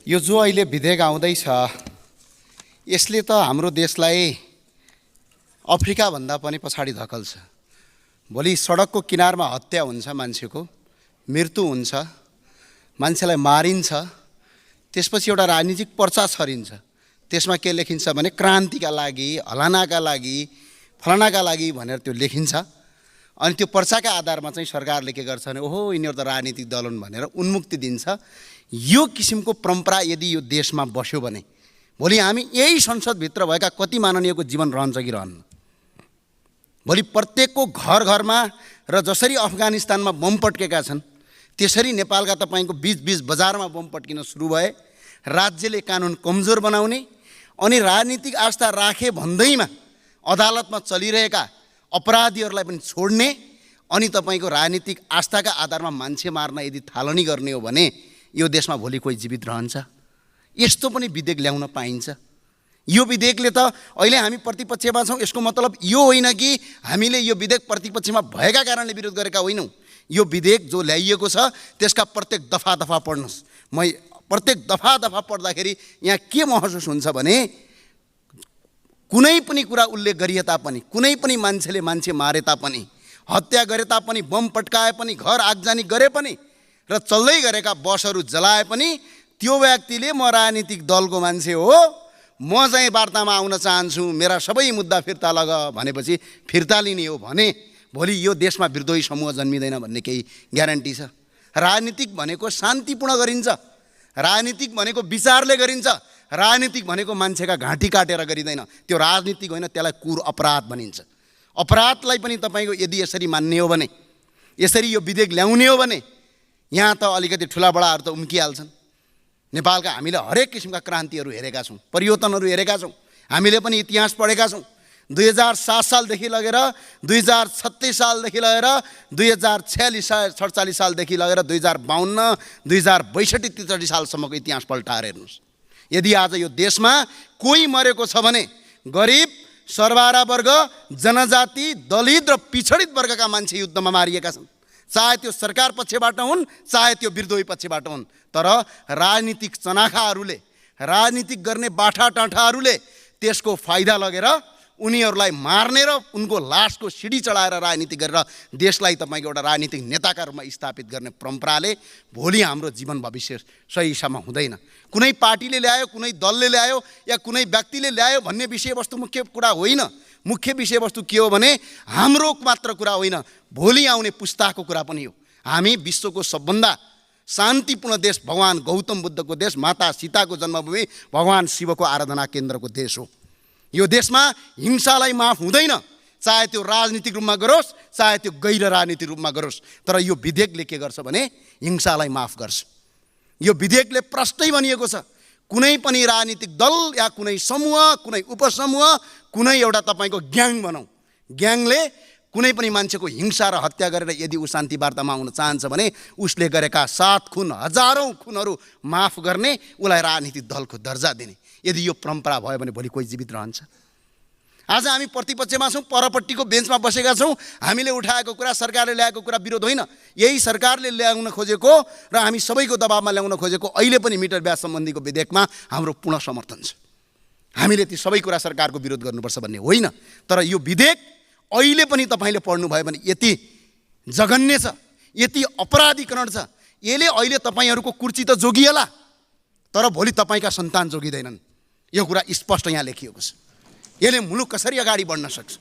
यो जो अहिले विधेयक आउँदैछ यसले त हाम्रो देशलाई अफ्रिका भन्दा पनि पछाडि धकल्छ। भोलि सडकको किनारमा हत्या हुन्छ, मान्छेको मृत्यु हुन्छ, मान्छेलाई मारिन्छ, त्यसपछि एउटा राजनीतिक पर्चा छरिन्छ। त्यसमा के लेखिन्छ भने क्रान्तिका लागि, हलानाका लागि, फलानाका लागि भनेर त्यो लेखिन्छ। अनि त्यो पर्चाका आधारमा चाहिँ सरकारले के गर्छ भने ओहो यिनीहरू त राजनीतिक दल हुन् भनेर उन्मुक्ति दिन्छ। यो किसिमको परम्परा यदि यो देशमा बस्यो भने भोलि हामी यही संसदभित्र भएका कति माननीयको जीवन रहन्छ कि रहन्न। भोलि प्रत्येकको घर घरमा र जसरी अफगानिस्तानमा बम पड्केका छन् त्यसरी नेपालका तपाईँको बीच बजारमा बम पड्किन सुरु भए। राज्यले कानुन कमजोर बनाउने अनि राजनीतिक आस्था राखे भन्दैमा अदालतमा चलिरहेका अपराधीहरूलाई पनि छोड्ने अनि तपाईँको राजनीतिक आस्थाका आधारमा मान्छे मार्न यदि थालनी गर्ने हो भने यो देशमा भोलि कोही जीवित रहन्छ? यस्तो पनि विधेयक ल्याउन पाइन्छ? यो विधेयकले त अहिले हामी प्रतिपक्षमा छौँ, यसको मतलब यो होइन कि हामीले यो विधेयक प्रतिपक्षमा भएका कारणले विरोध गरेका होइनौँ। यो विधेयक जो ल्याइएको छ त्यसका प्रत्येक दफा पढ्नुहोस्। म प्रत्येक दफा पढ्दाखेरि यहाँ के महसुस हुन्छ भने कुनै पनि कुरा उल्लेख गरिए तापनि, कुनै पनि मान्छेले मान्छे मारे तापनि, हत्या गरे तापनि, बम पड्काए पनि, घर आगजनी गरे पनि र चल्दै गरेका बसहरू जलाए पनि त्यो व्यक्तिले म राजनीतिक दलको मान्छे हो, म चाहिँ वार्तामा आउन चाहन्छु, मेरा सबै मुद्दा फिर्ता लग भनेपछि फिर्ता लिने हो भने भोलि यो देशमा विद्रोही समूह जन्मिँदैन भन्ने केही ग्यारेन्टी छ? राजनीतिक भनेको शान्तिपूर्ण गरिन्छ, राजनीतिक भनेको विचारले गरिन्छ, राजनीतिक भनेको मान्छेका घाँटी काटेर गरिँदैन। त्यो राजनीतिक होइन, त्यसलाई कुर अपराध भनिन्छ। अपराधलाई पनि तपाईँको यदि यसरी मान्ने हो भने, यसरी यो विधेयक ल्याउने हो भने यहाँ त अलिकति ठुला बडाहरू त उम्किहाल्छन्। नेपालका हामीले हरेक किसिमका क्रान्तिहरू हेरेका छौँ, परिवर्तनहरू हेरेका छौँ, हामीले पनि इतिहास पढेका छौँ। 2007 सालदेखि लगेर 2036 सालदेखि लगेर 2046-47 सालदेखि लगेर 2052, 2062, 63 सालसम्मको इतिहास पल्टाएर हेर्नुहोस्। यदि आज यो देशमा कोही मरेको छ भने गरिब, सर्वहारा वर्ग, जनजाति, दलित र पिछडित वर्गका मान्छे युद्धमा मारिएका छन्। चाहे त्यो सरकार पक्षबाट हुन्, चाहे त्यो विद्रोही पक्षबाट हुन्। तर राजनीतिक चनाखाहरूले, राजनीतिक गर्ने बाठाटाठाहरूले त्यसको फाइदा लगेर उनीहरूलाई मार्ने र उनको लासको सिडी चढाएर राजनीति गरेर देशलाई तपाईँको एउटा राजनीतिक नेताका रूपमा स्थापित गर्ने परम्पराले भोलि हाम्रो जीवन भविष्य सही हिसाबमा हुँदैन। कुनै पार्टीले ल्यायो, कुनै दलले ल्यायो या कुनै व्यक्तिले ल्यायो भन्ने विषयवस्तु मुख्य कुरा होइन। मुख्य विषयवस्तु के हो भने हाम्रो मात्र कुरा होइन, भोलि आउने पुस्ताको कुरा पनि हो। हामी विश्वको सबभन्दा शान्तिपूर्ण देश, भगवान गौतम बुद्धको देश, माता सीताको जन्मभूमि, भगवान शिवको आराधना केन्द्रको देश हो। यो देशमा हिंसालाई माफ हुँदैन, चाहे त्यो राजनीतिक रूपमा गरोस्, चाहे त्यो गैर राजनीतिक रूपमा गरोस्। तर यो विधेयकले के गर्छ भने हिंसालाई माफ गर्छ। यो विधेयकले प्रष्टै भनिएको छ, कुनै पनि राजनीतिक दल या कुनै समूह, कुनै उपसमूह, कुनै एउटा तपाईँको ग्याङ बनाऊ, ग्याङले कुनै पनि मान्छेको हिंसा र हत्या गरेर यदि ऊ शान्ति वार्तामा आउन चाहन्छ भने उसले गरेका 7 खुन, हजारौँ खुनहरू माफ गर्ने, उसलाई राजनीतिक दलको दर्जा दिने। यदि यो परम्परा भयो भने भोलि कोही जीवित रहन्छ? आज हामी प्रतिपक्षमा छौँ, परपट्टिको बेन्चमा बसेका छौँ। हामीले उठाएको कुरा, सरकारले ल्याएको कुरा विरोध होइन। यही सरकारले ल्याउन खोजेको र हामी सबैको दबावमा ल्याउन खोजेको अहिले पनि मिटर ब्याज सम्बन्धीको विधेयकमा हाम्रो पूर्ण समर्थन छ। हामीले ती सबै कुरा सरकारको विरोध गर्नुपर्छ भन्ने होइन। तर यो विधेयक अहिले पनि तपाईँले पढ्नुभयो भने यति जघन्य छ, यति अपराधीकरण छ, यसले अहिले तपाईँहरूको कुर्सी त जोगिएला तर भोलि तपाईँका सन्तान जोगिँदैनन्। यो कुरा स्पष्ट यहाँ लेखिएको छ। यसले मुलुक कसरी अगाडि बढ्न सक्छ?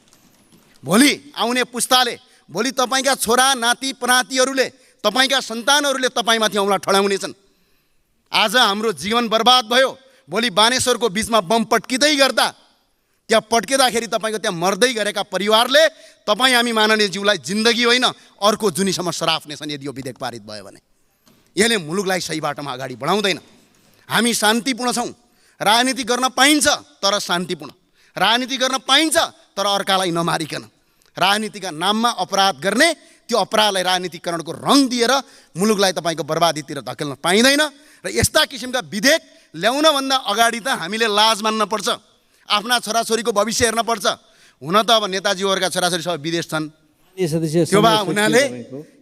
भोलि आउने पुस्ताले, भोलि तपाईँका छोरा नाति पनातीहरूले, तपाईँका सन्तानहरूले तपाईँमाथि औँला ठडाउनेछन्। आज हाम्रो जीवन बर्बाद भयो, भोलि बानेश्वरको बिचमा बम पड्किँदै गर्दा, त्यहाँ पड्किँदाखेरि तपाईँको त्यहाँ मर्दै गरेका परिवारले तपाईँ हामी माननीयज्यूलाई जिन्दगी होइन अर्को जुनीसम्म सराप्नेछन् यदि यो विधेयक पारित भयो भने। यसले मुलुकलाई सही बाटोमा अगाडि बढाउँदैन। हामी शान्तिपूर्ण छौँ, राजनीति गर्न पाइन्छ तर शान्तिपूर्ण, राजनीति गर्न पाइन्छ तर अर्कालाई नमारिकन। राजनीतिका नाममा अपराध गर्ने, त्यो अपराधलाई राजनीतिकरणको रङ दिएर मुलुकलाई तपाईँको बर्बादीतिर धकेल्न पाइँदैन। र यस्ता किसिमका विधेयक ल्याउनभन्दा अगाडि त हामीले लाज मान्नुपर्छ, आफ्ना छोराछोरीको भविष्य हेर्नुपर्छ। हुन त अब नेताजीहरूका छोराछोरी सबै विदेश छन्, त्यो भए हुनाले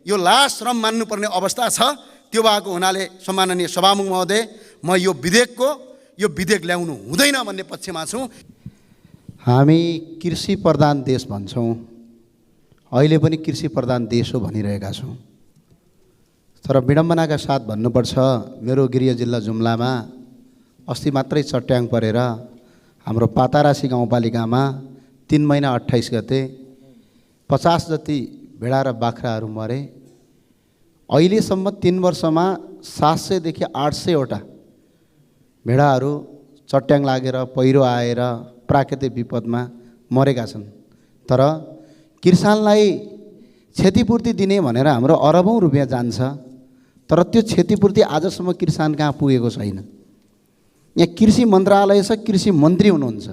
यो लाज श्रम मान्नुपर्ने अवस्था छ। त्यो भएको हुनाले सम्माननीय सभामुख महोदय, म यो विधेयक ल्याउनु हुँदैन भन्ने पक्षमा छु। हामी कृषि प्रधान देश भन्छौँ, अहिले पनि कृषि प्रधान देश हो भनिरहेका छौँ। तर विडम्बनाका साथ भन्नुपर्छ, मेरो गृह जिल्ला जुम्लामा अस्ति मात्रै चट्याङ परेर हाम्रो पातारासी गाउँपालिकामा 3 महिना 28 गते 50 जति भेडा र बाख्राहरू मरे। अहिलेसम्म 3 वर्षमा 700 देखि 800वटा भेडाहरू चट्याङ लागेर, पहिरो आएर, प्राकृतिक विपदमा मरेका छन्। तर किसानलाई क्षतिपूर्ति दिने भनेर हाम्रो अरबौँ रुपियाँ जान्छ, तर त्यो क्षतिपूर्ति आजसम्म किसान कहाँ पुगेको छैन। यहाँ कृषि मन्त्रालय छ, कृषि मन्त्री हुनुहुन्छ।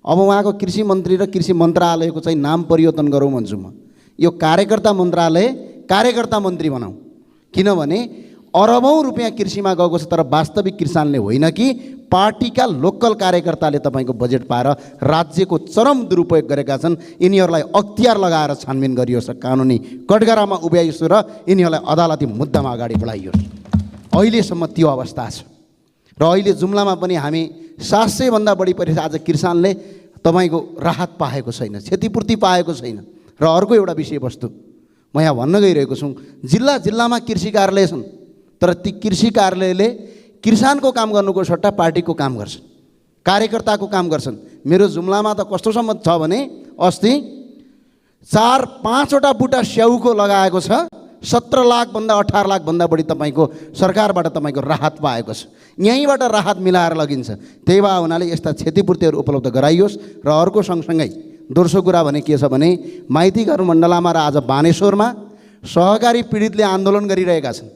अब उहाँको कृषि मन्त्री र कृषि मन्त्रालयको चाहिँ नाम परिवर्तन गरौँ भन्छु म। यो कार्यकर्ता मन्त्रालय कार्यकर्ता मन्त्री बनाऊ, किनभने अरबौँ रुपियाँ कृषिमा गएको छ, तर वास्तविक किसानले होइन कि पार्टीका लोकल कार्यकर्ताले तपाईँको बजेट पाएर राज्यको चरम दुरुपयोग गरेका छन्। यिनीहरूलाई अख्तियार लगाएर छानबिन गरियोस्, कानुनी कटघरामा उभ्याइयोस् र यिनीहरूलाई अदालती मुद्दामा अगाडि बढाइयोस्। अहिलेसम्म त्यो अवस्था छ र अहिले जुम्लामा पनि हामी 700 भन्दा बढी परिस आज किसानले तपाईँको राहत पाएको छैन, क्षतिपूर्ति पाएको छैन। र अर्को एउटा विषयवस्तु म यहाँ भन्न गइरहेको छु, जिल्लामा कृषि कार्यालय छन्, तर ती कृषि कार्यालयले किसानको काम गर्नुको सट्टा पार्टीको काम गर्छन्, कार्यकर्ताको काम गर्छन्। मेरो जुम्लामा त कस्तोसम्म छ भने अस्ति 4-5वटा बुटा स्याउको लगाएको छ, 17 लाखभन्दा 18 लाखभन्दा बढी तपाईँको सरकारबाट तपाईँको राहत पाएको छ। यहीँबाट राहत मिलाएर लगिन्छ। त्यही भए हुनाले यस्ता क्षतिपूर्तिहरू उपलब्ध गराइयोस्। र अर्को सँगसँगै दोस्रो कुरा भने के छ भने, माइतीघर मण्डलामा र आज बानेश्वरमा सहकारी पीडितले आन्दोलन गरिरहेका छन्।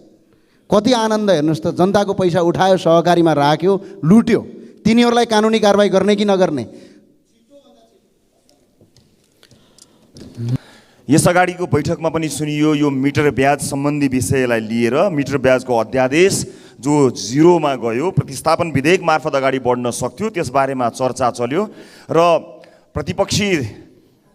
कति आनन्द हेर्नुहोस् त, जनताको पैसा उठायो, सहकारीमा राख्यो, लुट्यो। तिनीहरूलाई कानुनी कारबाही गर्ने कि नगर्ने? यस अगाडिको बैठकमा पनि सुनियो यो मिटर ब्याज सम्बन्धी विषयलाई लिएर मिटर ब्याजको अध्यादेश जो 0मा गयो, प्रतिस्थापन विधेयक मार्फत अगाडि बढ्न सक्थ्यो, त्यसबारेमा चर्चा चल्यो र प्रतिपक्षी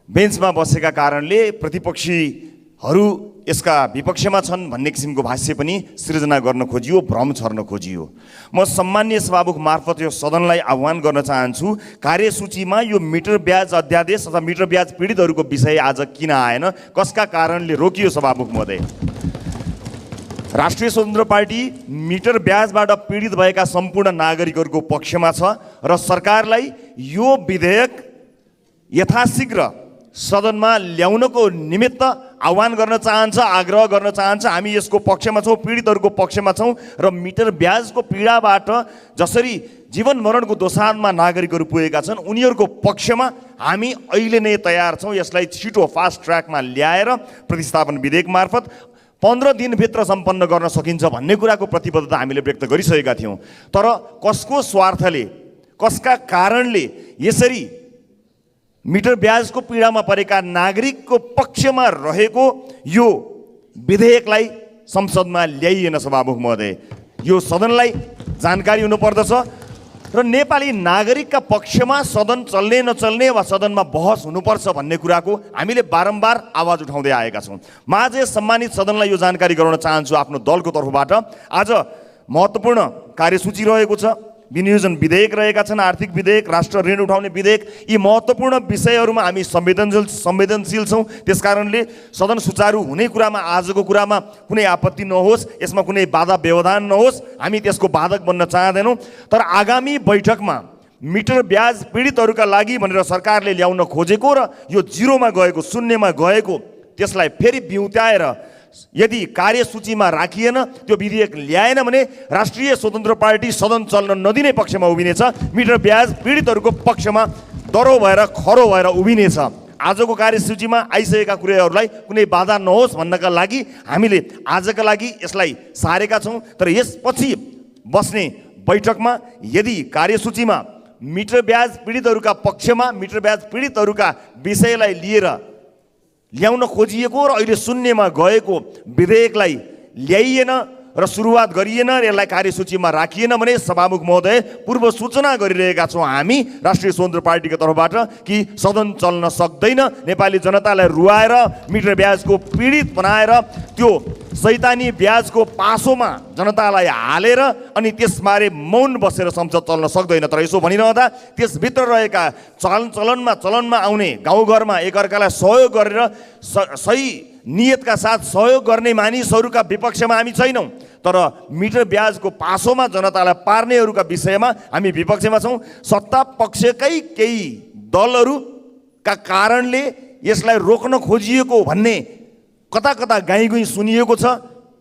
बेन्चमा बसेका कारणले प्रतिपक्षीहरू यसका विपक्षमा छन् भन्ने किसिमको भाष्य पनि सृजना गर्न खोजियो, भ्रम छर्न खोजियो। म सम्मान्य सभामुख मार्फत यो सदनलाई आह्वान गर्न चाहन्छु, कार्यसूचीमा यो मिटर ब्याज अध्यादेश अथवा मिटर ब्याज पीडितहरूको विषय आज किन आएन, कसका कारणले रोकियो? सभामुख महोदय, राष्ट्रिय स्वतन्त्र पार्टी मिटर ब्याजबाट पीडित भएका सम्पूर्ण नागरिकहरूको पक्षमा छ र सरकारलाई यो विधेयक यथाशीघ्र सदनमा ल्याउनको निमित्त आह्वान गर्न चाहन्छ, आग्रह गर्न चाहन्छ। हामी यसको पक्षमा छौँ, पीडितहरूको पक्षमा छौँ र मिटर ब्याजको पीडाबाट जसरी जीवन मरणको दोसाँधमा नागरिकहरू पुगेका छन् उनीहरूको पक्षमा हामी अहिले नै तयार छौँ। यसलाई छिटो फास्ट ट्र्याकमा ल्याएर प्रतिस्थापन विधेयक मार्फत 15 दिनभित्र सम्पन्न गर्न सकिन्छ भन्ने कुराको प्रतिबद्धता हामीले व्यक्त गरिसकेका थियौँ। तर कसको स्वार्थले, कसका कारणले यसरी मिटर ब्याजको पीडामा परेका नागरिकको पक्षमा रहेको यो विधेयकलाई संसदमा ल्याइएन? सभामुख महोदय, यो सदनलाई जानकारी हुनुपर्दछ र नेपाली नागरिकका पक्षमा सदन चल्ने नचल्ने वा सदनमा बहस हुनुपर्छ भन्ने कुराको हामीले बारम्बार आवाज उठाउँदै आएका छौँ। म आज सम्मानित सदनलाई यो जानकारी गराउन चाहन्छु आफ्नो दलको तर्फबाट। आज महत्त्वपूर्ण कार्यसूची रहेको छ, विनियोजन विधेयक रहेका छन्, आर्थिक विधेयक, राष्ट्र ऋण उठाउने विधेयक। यी महत्त्वपूर्ण विषयहरूमा हामी संवेदनशील छौँ। त्यसकारणले सदन सुचारू हुने कुरामा, आजको कुरामा कुनै आपत्ति नहोस्, यसमा कुनै बाधा व्यवधान नहोस्, हामी त्यसको बाधक बन्न चाहँदैनौँ। तर आगामी बैठकमा मिटर ब्याज पीडितहरूका लागि भनेर सरकारले ल्याउन खोजेको र यो 0मा गएको, शून्यमा गएको, त्यसलाई फेरि बिउत्याएर यदि कार्यसूचीमा राखिएन, त्यो विधेयक ल्याएन भने राष्ट्रिय स्वतन्त्र पार्टी सदन चल्न नदिने पक्षमा उभिनेछ, मिटर ब्याज पीडितहरूको पक्षमा दरो भएर खरो भएर उभिनेछ। आजको कार्यसूचीमा आइसकेका कुराहरूलाई कुनै बाधा नहोस् भन्नका लागि हामीले आजका लागि यसलाई सारेका छौँ। तर यसपछि बस्ने बैठकमा यदि कार्यसूचीमा मिटर ब्याज पीडितहरूका पक्षमा मिटर ब्याज पीडितहरूका विषयलाई लिएर ल्याउन खोजिएको र अहिले शून्यमा गएको विधेयकलाई ल्याइएन र सुरुवात गरिएन र यसलाई कार्यसूचीमा राखिएन भने सभामुख महोदय पूर्व सूचना गरिरहेका छौँ हामी राष्ट्रिय स्वतन्त्र पार्टीको तर्फबाट कि सदन चल्न सक्दैन। नेपाली जनतालाई रुवाएर मिटर ब्याजको पीडित बनाएर त्यो शैतानी ब्याजको पासोमा जनतालाई हालेर अनि त्यसबारे मौन बसेर संसद चल्न सक्दैन। तर यसो भनिरहँदा त्यसभित्र रहेका चलनमा आउने गाउँघरमा एकअर्कालाई सहयोग गरेर सही नियतका साथ सहयोग गर्ने मानिसहरूका विपक्षमा हामी छैनौँ। तर मिटर ब्याजको पासोमा जनतालाई पार्नेहरूका विषयमा हामी विपक्षमा छौँ। सत्ता पक्षकै केही दलहरूका कारणले यसलाई रोक्न खोजिएको भन्ने कता कता गाईगुई सुनिएको छ।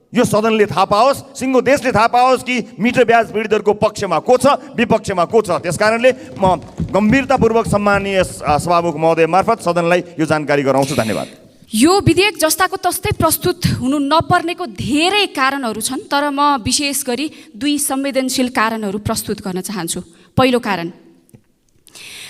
यो सदनले थाहा पाओस्, सिङ्गो देशले थाहा पाओस् कि मिटर ब्याज पीडितहरूको पक्षमा को छ, विपक्षमा को छ। त्यसकारणले म गम्भीरतापूर्वक सम्माननीय सभामुख महोदय मार्फत सदनलाई यो जानकारी गराउँछु। धन्यवाद। यो विधेयक जस्ताको तस्तै प्रस्तुत हुनु नपर्नेको धेरै कारणहरू छन्, तर म विशेष गरी 2 संवेदनशील कारणहरू प्रस्तुत गर्न चाहन्छु। पहिलो कारण,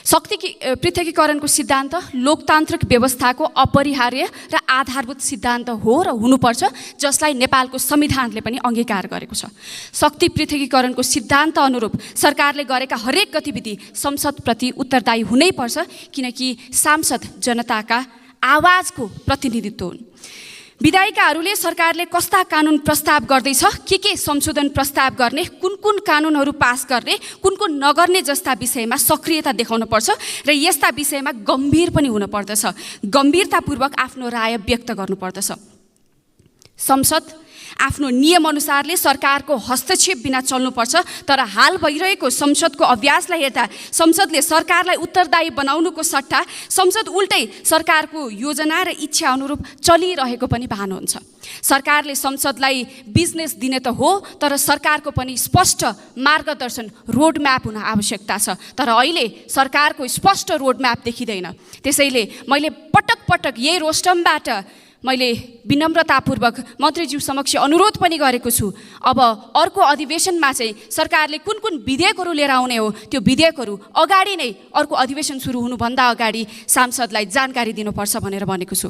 शक्ति पृथकीकरणको सिद्धान्त लोकतान्त्रिक व्यवस्थाको अपरिहार्य र आधारभूत सिद्धान्त हो र हुनुपर्छ, जसलाई नेपालको संविधानले पनि अंगीकार गरेको छ। शक्ति पृथकीकरणको सिद्धान्त अनुरूप सरकारले गरेका हरेक गतिविधि संसदप्रति उत्तरदायी हुनैपर्छ, किनकि सांसद जनताका आवाजको प्रतिनिधित्व हुन्। विधायिकाहरूले सरकारले कस्ता कानुन प्रस्ताव गर्दैछ, के संशोधन प्रस्ताव गर्ने, कुन कानुनहरू पास गर्ने, कुन नगर्ने जस्ता विषयमा सक्रियता देखाउनुपर्छ र यस्ता विषयमा गम्भीर पनि हुनुपर्दछ। गम्भीरतापूर्वक आफ्नो राय व्यक्त गर्नुपर्दछ। संसद आफ्नो नियमअनुसारले सरकारको हस्तक्षेप बिना चल्नुपर्छ, तर हाल भइरहेको संसदको अभ्यासलाई हेर्दा संसदले सरकारलाई उत्तरदायी बनाउनुको सट्टा संसद उल्टै सरकारको योजना र इच्छा अनुरूप चलिरहेको पनि भानुहुन्छ। सरकारले संसदलाई बिजनेस दिने त हो, तर सरकारको पनि स्पष्ट मार्गदर्शन रोडम्याप हुन आवश्यकता छ। तर अहिले सरकारको स्पष्ट रोडम्याप देखिँदैन। त्यसैले मैले पटक यही रोस्टमबाट मैले विनम्रतापूर्वक मन्त्रीज्यू समक्ष अनुरोध पनि गरेको छु। अब अर्को अधिवेशनमा चाहिँ सरकारले कुन विधेयकहरू लिएर आउने हो, त्यो विधेयकहरू अगाडि नै अर्को अधिवेशन सुरु हुनुभन्दा अगाडि सांसदलाई जानकारी दिनुपर्छ भनेर भनेको छु।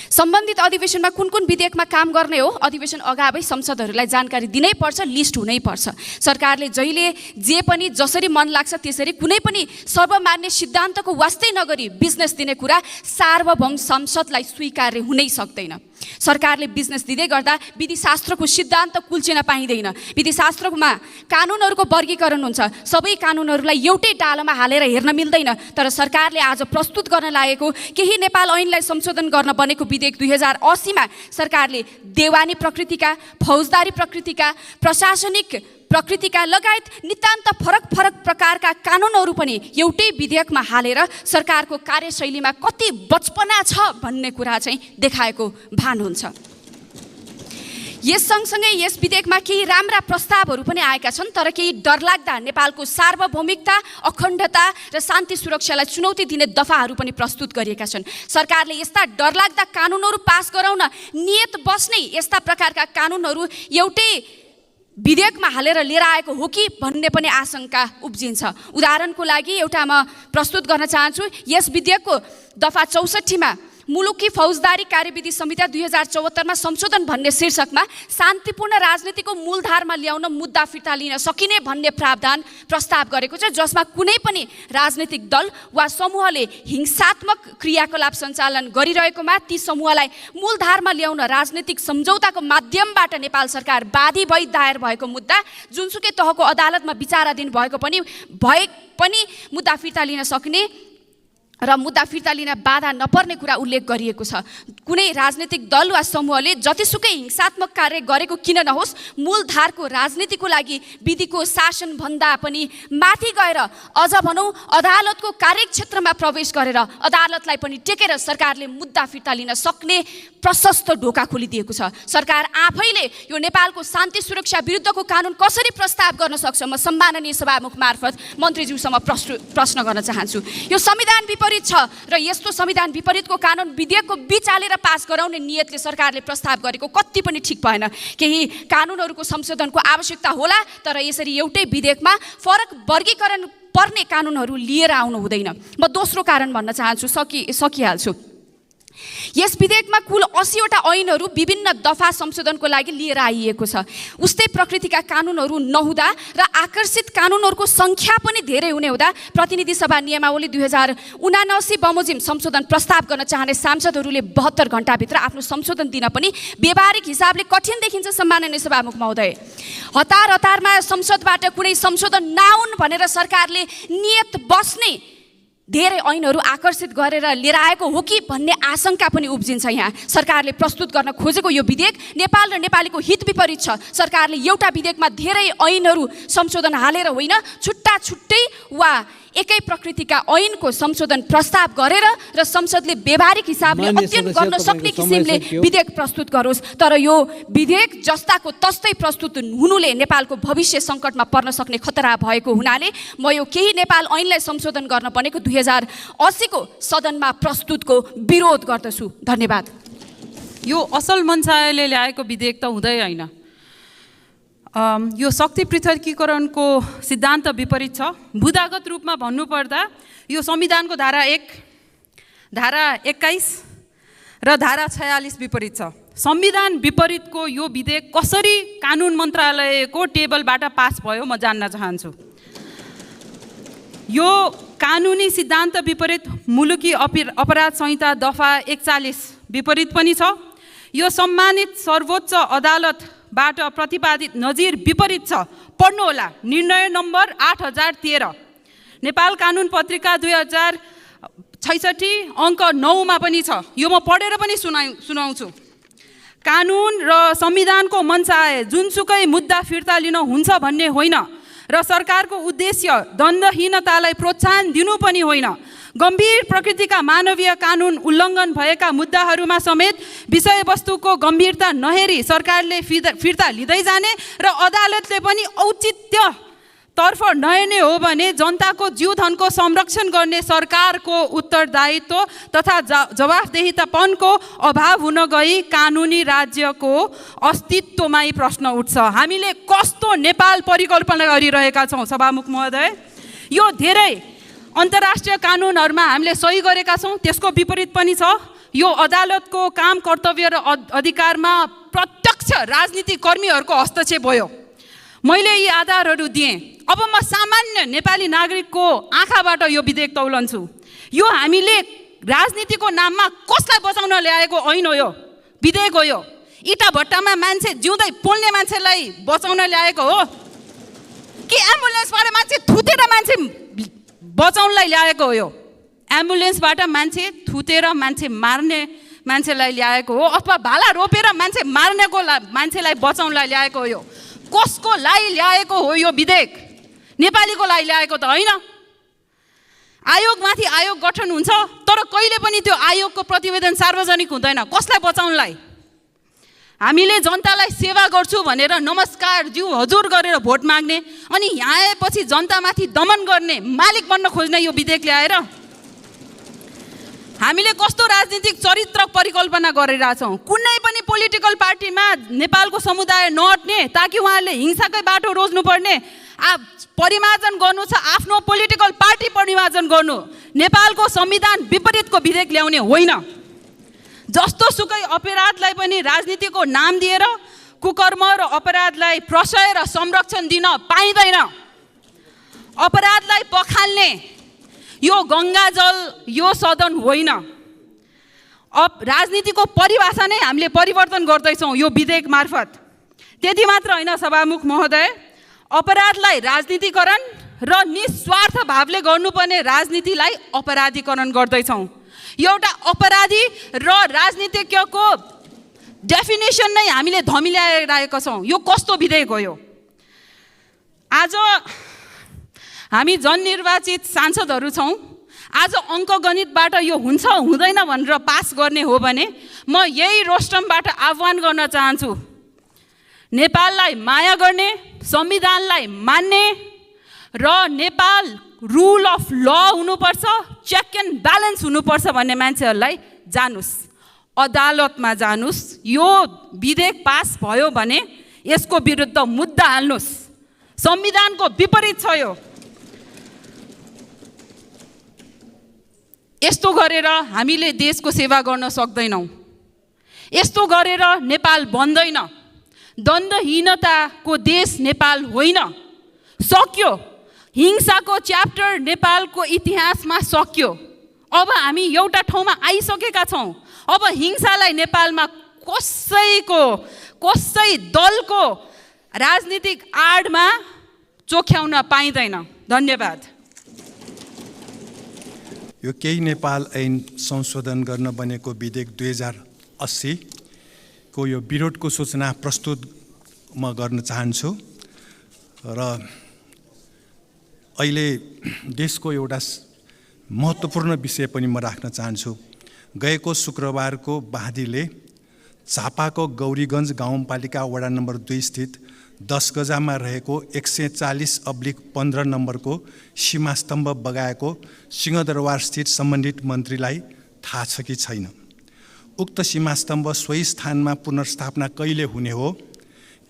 सम्बन्धित अधिवेशनमा कुन विधेयकमा काम गर्ने हो, अधिवेशन अगावै संसदहरूलाई जानकारी दिनै पर्छ, लिस्ट हुनै पर्छ। सरकारले जहिले जे पनि जसरी मन लाग्छ त्यसरी कुनै पनि सर्वमान्य सिद्धान्तको वास्तै नगरी बिजनेस दिने कुरा सार्वभौम संसदलाई स्वीकार्य हुनै सक्दैन। सरकारले बिजनेस दिँदै गर्दा विधिशास्त्रको सिद्धान्त कुल्चिन पाइँदैन। विधिशास्त्रमा कानुनहरूको वर्गीकरण हुन्छ, सबै कानुनहरूलाई एउटै डालोमा हालेर हेर्न मिल्दैन। तर सरकारले आज प्रस्तुत गर्न लागेको केही नेपाल ऐनलाई संशोधन गर्न बनेको विधेयक 2080 मा सरकारले देवानी प्रकृतिका, फौजदारी प्रकृतिका, प्रशासनिक प्रकृतिका लगायत नितान्त फरक प्रकारका कानुनहरू पनि एउटै विधेयकमा हालेर सरकारको कार्यशैलीमा कति बचपना छ भन्ने कुरा चाहिँ देखाएको भान हुन्छ। यस सँगसँगै यस विधेयकमा केही राम्रा प्रस्तावहरू पनि आएका छन्, तर केही डरलाग्दा नेपालको सार्वभौमिकता, अखण्डता र शान्ति सुरक्षालाई चुनौती दिने दफाहरू पनि प्रस्तुत गरिएका छन्। सरकारले यस्ता डरलाग्दा कानुनहरू पास गराउन नियत बस्नै यस्ता प्रकारका कानुनहरू एउटै विधेयकमा हालेर लिएर आएको हो कि भन्ने पनि आशंका उब्जिन्छ। उदाहरणको लागि एउटा म प्रस्तुत गर्न चाहन्छु। यस विधेयकको दफा 64 मा मुलुकी फौजदारी कार्यविधि संहिता 2074 मा संशोधन भन्ने शीर्षकमा शान्तिपूर्ण राजनीतिको मूलधारमा ल्याउन मुद्दा फिर्ता लिन सकिने भन्ने प्रावधान प्रस्ताव गरेको छ, जसमा कुनै पनि राजनीतिक दल वा समूहले हिंसात्मक क्रियाकलाप सञ्चालन गरिरहेकोमा ती समूहलाई मूलधारमा ल्याउन राजनीतिक सम्झौताको माध्यमबाट नेपाल सरकार बाधी भई दायर भएको मुद्दा जुनसुकै तहको अदालतमा विचाराधीन भएको पनि मुद्दा फिर्ता लिन सक्ने र मुद्दा फिर्ता लिन बाधा नपर्ने कुरा उल्लेख गरिएको छ। कुनै राजनीतिक दल वा समूहले जतिसुकै हिंसात्मक कार्य गरेको किन नहोस्, मूलधारको राजनीतिको लागि विधिको शासनभन्दा पनि माथि गएर अझ भनौँ अदालतको कार्यक्षेत्रमा प्रवेश गरेर अदालतलाई पनि टेकेर सरकारले मुद्दा फिर्ता लिन सक्ने प्रशस्त ढोका खोलिदिएको छ। सरकार आफैले यो नेपालको शान्ति सुरक्षा विरुद्धको कानुन कसरी प्रस्ताव गर्न सक्छ, म सम्माननीय सभामुख मार्फत मन्त्रीज्यूसँग प्रश्न गर्न चाहन्छु। यो संविधान विपरीत छ र यस्तो संविधान विपरीतको कानुन विधेयकको बीच हालेर पास गराउने नियतले सरकारले प्रस्ताव गरेको कति पनि ठिक भएन। केही कानुनहरूको संशोधनको आवश्यकता होला, तर यसरी एउटै विधेयकमा फरक वर्गीकरण पर्ने कानुनहरू लिएर आउनु हुँदैन। म दोस्रो कारण भन्न चाहन्छु, सकिहाल्छु। यस विधेयकमा कुल 80वटा ऐनहरू विभिन्न दफा संशोधनको लागि लिएर आइएको छ। उस्तै प्रकृतिका कानुनहरू नहुँदा र आकर्षित कानुनहरूको सङ्ख्या पनि धेरै हुने हुँदा प्रतिनिधि सभा नियमावली 2079 बमोजिम संशोधन प्रस्ताव गर्न चाहने सांसदहरूले 72 घण्टाभित्र आफ्नो संशोधन दिन पनि व्यवहारिक हिसाबले कठिन देखिन्छ। सम्माननीय सभामुख महोदय, हतार हतारमा संसदबाट कुनै संशोधन नआउन् भनेर सरकारले नियत बस्ने धेरै ऐनहरू आकर्षित गरेर लिएर आएको हो कि भन्ने आशंका पनि उब्जिन्छ। यहाँ सरकारले प्रस्तुत गर्न खोजेको यो विधेयक नेपाल र नेपालीको हित विपरीत छ। सरकारले एउटा विधेयकमा धेरै ऐनहरू संशोधन हालेर होइन, छुट्टा छुट्टै वा एकै प्रकृतिका ऐनको संशोधन प्रस्ताव गरेर र संसदले व्यवहारिक हिसाबले अध्ययन गर्न सक्ने किसिमले विधेयक प्रस्तुत गरोस्। तर यो विधेयक जस्ताको तस्तै प्रस्तुत हुनुले नेपालको भविष्य सङ्कटमा पर्न सक्ने खतरा भएको हुनाले म यो केही नेपाल ऐनलाई संशोधन गर्न बनेको 2080 को सदनमा प्रस्तुतको विरोध गर्दछु। धन्यवाद। यो असल मन्त्रालयले ल्याएको विधेयक त हुँदै होइन। यो शक्ति पृथकीकरणको सिद्धान्त विपरीत छ। बुदागत रूपमा भन्नुपर्दा यो संविधानको धारा 1, धारा 21 र धारा 46 विपरीत छ। संविधान विपरीतको यो विधेयक कसरी कानुन मन्त्रालयको टेबलबाट पास भयो म जान्न चाहन्छु। यो कानुनी सिद्धान्त विपरीत मुलुकी अपराध संहिता दफा 41 विपरीत पनि छ। यो सम्मानित सर्वोच्च अदालतबाट प्रतिपादित नजिर विपरीत छ। पढ्नुहोला, निर्णय नम्बर 8013 नेपाल कानुन पत्रिका 2066 अङ्क 9 मा पनि छ। यो म पढेर पनि सुनाउँछु। कानुन र संविधानको मन्चाए जुनसुकै मुद्दा फिर्ता लिन हुन्छ भन्ने होइन र सरकारको उद्देश्य द्वन्द्वहीनतालाई प्रोत्साहन दिनु पनि होइन। गम्भीर प्रकृतिका मानवीय कानुन उल्लङ्घन भएका मुद्दाहरूमा समेत विषयवस्तुको गम्भीरता नहेरी सरकारले फिर्ता लिँदै जाने र अदालतले पनि औचित्यतर्फ नहेर्ने हो भने जनताको जीवधनको संरक्षण गर्ने सरकारको उत्तरदायित्व तथा जवाफदेहितापनको अभाव हुन गई कानुनी राज्यको अस्तित्वमै प्रश्न उठ्छ। हामीले कस्तो नेपाल परिकल्पना गरिरहेका छौँ सभामुख महोदय? यो धेरै अन्तर्राष्ट्रिय कानुनहरूमा हामीले सही गरेका छौँ, त्यसको विपरीत पनि छ। यो अदालतको काम कर्तव्य र अधिकारमा प्रत्यक्ष राजनीतिक कर्मीहरूको हस्तक्षेप भयो। मैले यी आधारहरू दिएँ। अब म सामान्य नेपाली नागरिकको आँखाबाट यो विधेयक तौलन्छु। यो हामीले राजनीतिको नाममा कसलाई बचाउन ल्याएको ऐन हो? यो विधेयक हो। यो इटा भट्टामा मान्छे जिउँदै पोल्ने मान्छेलाई बचाउन ल्याएको हो कि एम्बुलेन्सबाट मान्छे थुतेर मान्छे बचाउनलाई ल्याएको हो? यो एम्बुलेन्सबाट मान्छे थुतेर मान्छे मार्ने मान्छेलाई ल्याएको हो अथवा भाला रोपेर मान्छे मार्नेको मान्छेलाई बचाउनलाई ल्याएको हो? यो कसको लागि ल्याएको हो यो विधेयक? नेपालीको लागि ल्याएको त होइन। आयोगमाथि आयोग गठन हुन्छ तर कहिले पनि त्यो आयोगको प्रतिवेदन सार्वजनिक हुँदैन। कसलाई बचाउनलाई? हामीले जनतालाई सेवा गर्छु भनेर नमस्कार ज्यू हजुर गरेर भोट माग्ने अनि यहाँ आएपछि जनतामाथि दमन गर्ने मालिक बन्न खोज्ने यो विधेयक ल्याएर हामीले कस्तो राजनीतिक चरित्र परिकल्पना गरिरहेछौँ? कुनै पनि पोलिटिकल पार्टीमा नेपालको समुदाय नअट्ने ताकि उहाँहरूले हिंसाकै बाटो रोज्नुपर्ने, परिमार्जन गर्नु छ, आफ्नो पोलिटिकल पार्टी परिमार्जन गर्नु, नेपालको संविधान विपरीतको विधेयक ल्याउने होइन। जस्तो सुकै अपराधलाई पनि राजनीतिको नाम दिएर कुकर्म र अपराधलाई प्रशय र संरक्षण दिन पाइँदैन। अपराधलाई पखाल्ने यो गङ्गाजल यो सदन होइन। राजनीतिको परिभाषा नै हामीले परिवर्तन गर्दैछौँ यो विधेयक मार्फत। त्यति मात्र होइन सभामुख महोदय, अपराधलाई राजनीतिकरण र निस्वार्थ भावले गर्नुपर्ने राजनीतिलाई अपराधीकरण गर्दैछौँ। एउटा अपराधी र राजनीतिज्ञको डेफिनेसन नै हामीले धमिल्याइरहेका छौँ। यो कस्तो विधेयक हो? यो आज हामी जननिर्वाचित सांसदहरू छौँ। आज अङ्कगणितबाट यो हुन्छ हुँदैन भनेर पास गर्ने हो भने म यही रोस्टमबाट आह्वान गर्न चाहन्छु, नेपाललाई माया गर्ने, संविधानलाई मान्ने र नेपाल रुल अफ ल हुनुपर्छ, चेक एन्ड ब्यालेन्स हुनुपर्छ भन्ने मान्छेहरूलाई जानुस्, अदालतमा जानुस्। यो विधेयक पास भयो भने यसको विरुद्ध मुद्दा हाल्नुस्। संविधानको विपरीत छ यो। यस्तो गरेर हामीले देशको सेवा गर्न सक्दैनौँ। यस्तो गरेर नेपाल बन्दैन। द्वन्द्वहीनताको देश नेपाल होइन। सक्यो। हिंसाको च्याप्टर नेपालको इतिहासमा सक्यो। अब हामी एउटा ठाउँमा आइसकेका छौँ। अब हिंसालाई नेपालमा कसै दलको राजनीतिक आडमा चोख्याउन पाइँदैन। धन्यवाद। यो केही नेपाल ऐन संशोधन गर्न बनेको विधेयक 2080 को यो विरोधको सूचना प्रस्तुत म गर्न चाहन्छु र अहिले देशको एउटा महत्त्वपूर्ण विषय पनि म राख्न चाहन्छु। गएको शुक्रबारको बाँधीले झापाको गौरीगञ्ज गाउँपालिका वडा नम्बर 2 स्थित 10 गजामा रहेको 140/15 नम्बरको सीमास्तम्भ बगाएको सिंहदरबार स्थित सम्बन्धित मन्त्रीलाई थाहा छ कि छैन? उक्त सीमास्तम्भ सोही स्थानमा पुनर्स्थापना कहिले हुने हो?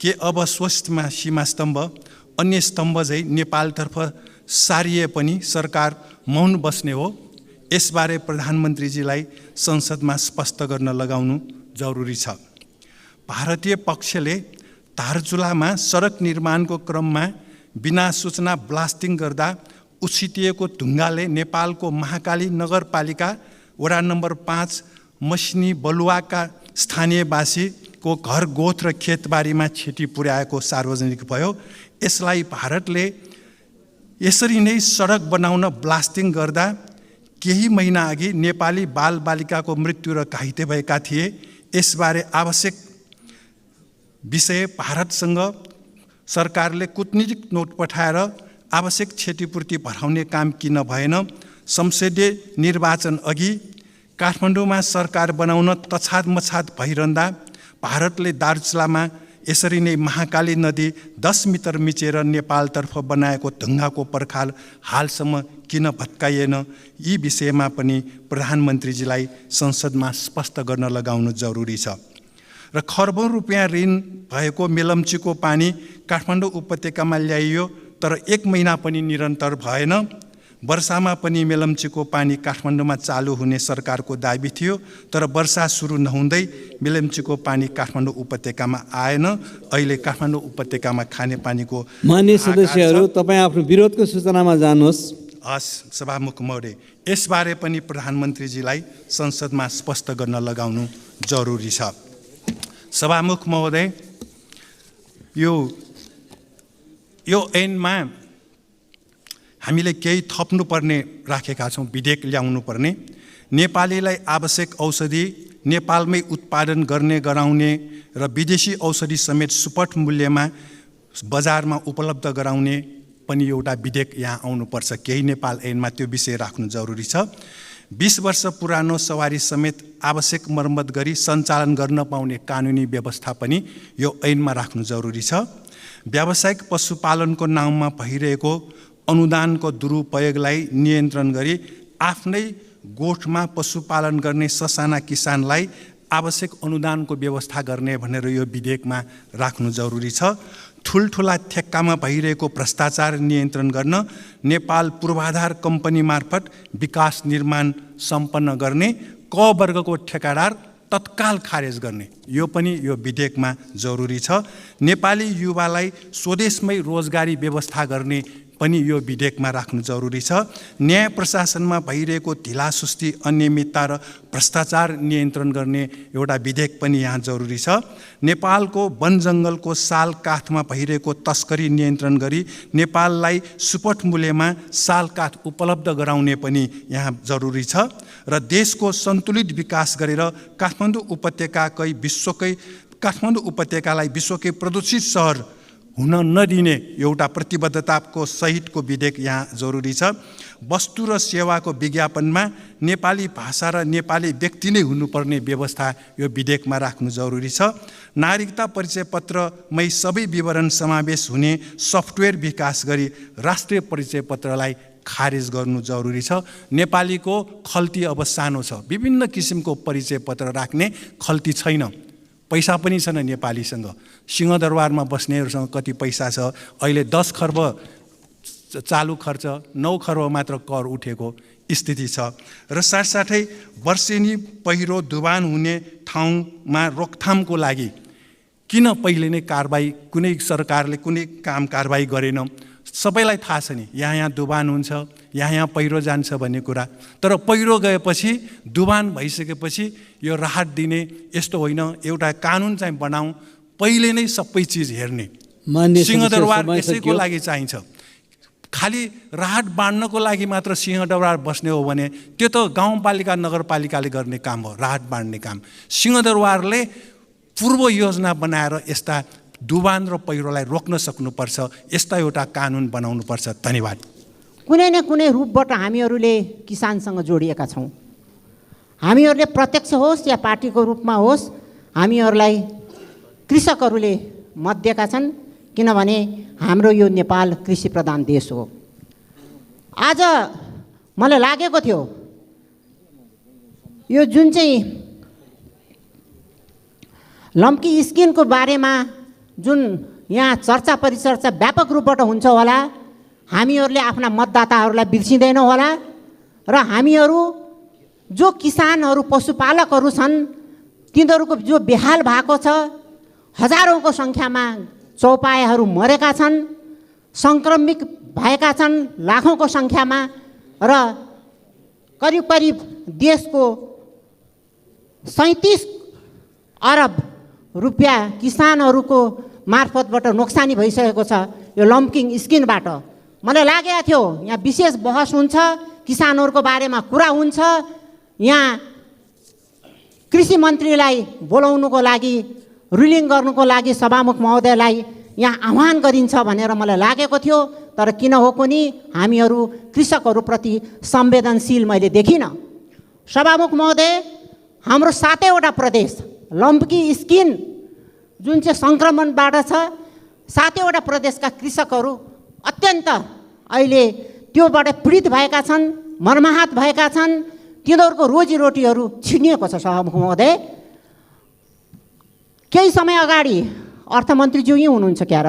के अब सो सीमास्तम्भ अन्य स्तम्भ झै नेपालतर्फ सारिए पनि सरकार मौन बस्ने हो? यसबारे प्रधानमन्त्रीजीलाई संसदमा स्पष्ट गर्न लगाउनु जरुरी छ। भारतीय पक्षले धारचुलामा सडक निर्माणको क्रममा बिना सूचना ब्लास्टिङ गर्दा उछिटिएको ढुङ्गाले नेपालको महाकाली नगरपालिका वडा नम्बर 5 मसिनी बलुवाका स्थानीयवासीको घर गोठ र खेतबारीमा क्षति पुर्याएको सार्वजनिक भयो। यसलाई भारतले यसरी नै सडक बनाउन ब्लास्टिङ गर्दा केही महिना अघि नेपाली बालबालिकाको मृत्यु र घाइते भएका थिए। यसबारे आवश्यक विषय भारतसँग सरकारले कूटनीतिक नोट पठाएर आवश्यक क्षतिपूर्ति भराउने काम किन भएन? संसदीय निर्वाचन अघि काठमाडौँमा सरकार बनाउन तछाद मछाद भइरहँदा भारतले दार्चुलामा यसरी नै महाकाली नदी 10 मिटर मिचेर नेपालतर्फ बनाएको ढुङ्गाको पर्खाल हालसम्म किन भत्काइएन? यी विषयमा पनि प्रधानमन्त्रीजीलाई संसदमा स्पष्ट गर्न लगाउनु जरुरी छ। र खरबौँ रुपियाँ ऋण भएको मेलम्चीको पानी काठमाडौँ उपत्यकामा ल्याइयो, तर 1 महिना पनि निरन्तर भएन। वर्षामा पनि मेलम्चीको पानी काठमाडौँमा चालु हुने सरकारको दाबी थियो, तर वर्षा सुरु नहुँदै मेलम्चीको पानी काठमाडौँ उपत्यकामा आएन। अहिले काठमाडौँ उपत्यकामा खानेपानीको मान्य सदस्यहरू, तपाईँ आफ्नो विरोधको सूचनामा जानुहोस्। हस् सभामुख महोदय, यसबारे पनि प्रधानमन्त्रीजीलाई संसदमा स्पष्ट गर्न लगाउनु जरुरी छ। सभामुख महोदय, यो ऐनमा हामीले केही थप्नुपर्ने राखेका छौँ, विधेयक ल्याउनु पर्ने। नेपालीलाई आवश्यक औषधि नेपालमै उत्पादन गर्ने गराउने र विदेशी औषधि समेत सुपथ मूल्यमा बजारमा उपलब्ध गराउने पनि एउटा विधेयक यहाँ आउनुपर्छ। केही नेपाल ऐनमा त्यो विषय राख्नु जरुरी छ। 20 वर्ष पुरानो सवारी समेत आवश्यक मर्मत गरी सञ्चालन गर्न पाउने कानुनी व्यवस्था पनि यो ऐनमा राख्नु जरुरी छ। व्यावसायिक पशुपालनको नाममा भइरहेको अनुदानको दुरुपयोगलाई नियन्त्रण गरी आफ्नै गोठमा पशुपालन गर्ने ससाना किसानलाई आवश्यक अनुदानको व्यवस्था गर्ने भनेर यो विधेयकमा राख्नु जरुरी छ। ठुल्ठुला ठेक्कामा भइरहेको भ्रष्टाचार नियन्त्रण गर्न नेपाल पूर्वाधार कम्पनी मार्फत विकास निर्माण सम्पन्न गर्ने, क वर्गको ठेकादार तत्काल खारेज गर्ने, यो पनि यो विधेयकमा जरुरी छ। नेपाली युवालाई स्वदेशमै रोजगारी व्यवस्था गर्ने पनि यो विधेयकमा राख्नु जरुरी छ। न्याय प्रशासनमा भइरहेको ढिलासुस्ती, अनियमितता र भ्रष्टाचार नियन्त्रण गर्ने एउटा विधेयक पनि यहाँ जरुरी छ। नेपालको वन जङ्गलको साल काठमा भइरहेको तस्करी नियन्त्रण गरी नेपाललाई सुपथ मूल्यमा साल काठ उपलब्ध गराउने पनि यहाँ जरुरी छ। र देशको सन्तुलित विकास गरेर काठमाडौँ उपत्यकालाई विश्वकै प्रदूषित सहर हुन नदिने एउटा प्रतिबद्धताको सहितको विधेयक यहाँ जरुरी छ। वस्तु र सेवाको विज्ञापनमा नेपाली भाषा र नेपाली व्यक्ति नै हुनुपर्ने व्यवस्था यो विधेयकमा राख्नु जरुरी छ। नागरिकता परिचय पत्रमै सबै विवरण समावेश हुने सफ्टवेयर विकास गरी राष्ट्रिय परिचय पत्रलाई खारेज गर्नु जरुरी छ। नेपालीको खल्ती अब सानो छ, विभिन्न किसिमको परिचय पत्र राख्ने खल्ती छैन, पैसा पनि छैन नेपालीसँग। सिंहदरबारमा बस्नेहरूसँग कति पैसा छ? अहिले 10 खर्ब चालु खर्च, 9 खर्ब मात्र कर उठेको। स्थिति छ र साथसाथै वर्षेनी पहिरो डुबान हुने ठाउँमा रोकथामको लागि किन पहिले नै कारबाही कुनै सरकारले कुनै काम कारबाही गरेन? सबैलाई थाहा छ नि, यहाँ डुबान हुन्छ, यहाँ पहिरो जान्छ भन्ने कुरा। तर पहिरो गएपछि डुबान भइसकेपछि यो राहत दिने यस्तो होइन, एउटा कानुन चाहिँ बनाऊ, पहिले नै सबै चिज हेर्ने। सिंहदरबार यसैको लागि चाहिन्छ। खालि राहत बाँड्नको लागि मात्र सिंहदरबार बस्ने हो भने त्यो त गाउँपालिका नगरपालिकाले गर्ने काम हो, राहत बाँड्ने काम। सिंहदरबारले पूर्व योजना बनाएर यस्ता डुबान र पहिरोलाई रोक्न सक्नुपर्छ, यस्ता एउटा कानुन बनाउनुपर्छ। धन्यवाद। कुनै न कुनै रूपबाट हामीहरूले किसानसँग जोडिएका छौँ। हामीहरूले प्रत्यक्ष होस् या पार्टीको रूपमा होस्, हामीहरूलाई कृषकहरूले मत दिएका छन्, किनभने हाम्रो यो नेपाल कृषि प्रधान देश हो। आज मलाई लागेको थियो यो जुन चाहिँ लम्की स्किनको बारेमा जुन यहाँ चर्चा परिचर्चा व्यापक रूपबाट हुन्छ होला, हामीहरूले आफ्ना मतदाताहरूलाई बिर्सिँदैनौँ होला र हामीहरू जो किसानहरू पशुपालकहरू छन् तिनीहरूको जो बेहाल भएको छ, हजारौँको सङ्ख्यामा चौपायाहरू मरेका छन्, सङ्क्रमित भएका छन् लाखौँको सङ्ख्यामा र करिब करिब देशको 37 अरब रुपियाँ किसानहरूको मार्फतबाट नोक्सानी भइसकेको छ यो लम्किङ स्किनबाट। मलाई लागेको थियो यहाँ विशेष बहस हुन्छ, किसानहरूको बारेमा कुरा हुन्छ, यहाँ कृषि मन्त्रीलाई बोलाउनुको लागि, रुलिङ गर्नुको लागि सभामुख महोदयलाई यहाँ आह्वान गरिन्छ भनेर मलाई लागेको थियो। तर किन हो कुनी हामीहरू कृषकहरूप्रति संवेदनशील मैले देखिनँ। सभामुख महोदय, हाम्रो 7वटा प्रदेश लम्की स्किन जुन चाहिँ सङ्क्रमणबाट छ, 7वटा प्रदेशका कृषकहरू अत्यन्त अहिले त्योबाट पीडित भएका छन्, मर्माहत भएका छन्, तिनीहरूको रोजीरोटीहरू छिनिएको छ। सभामुख महोदय, केही समय अगाडि अर्थमन्त्रीज्यू यहीँ हुनुहुन्छ क्यार,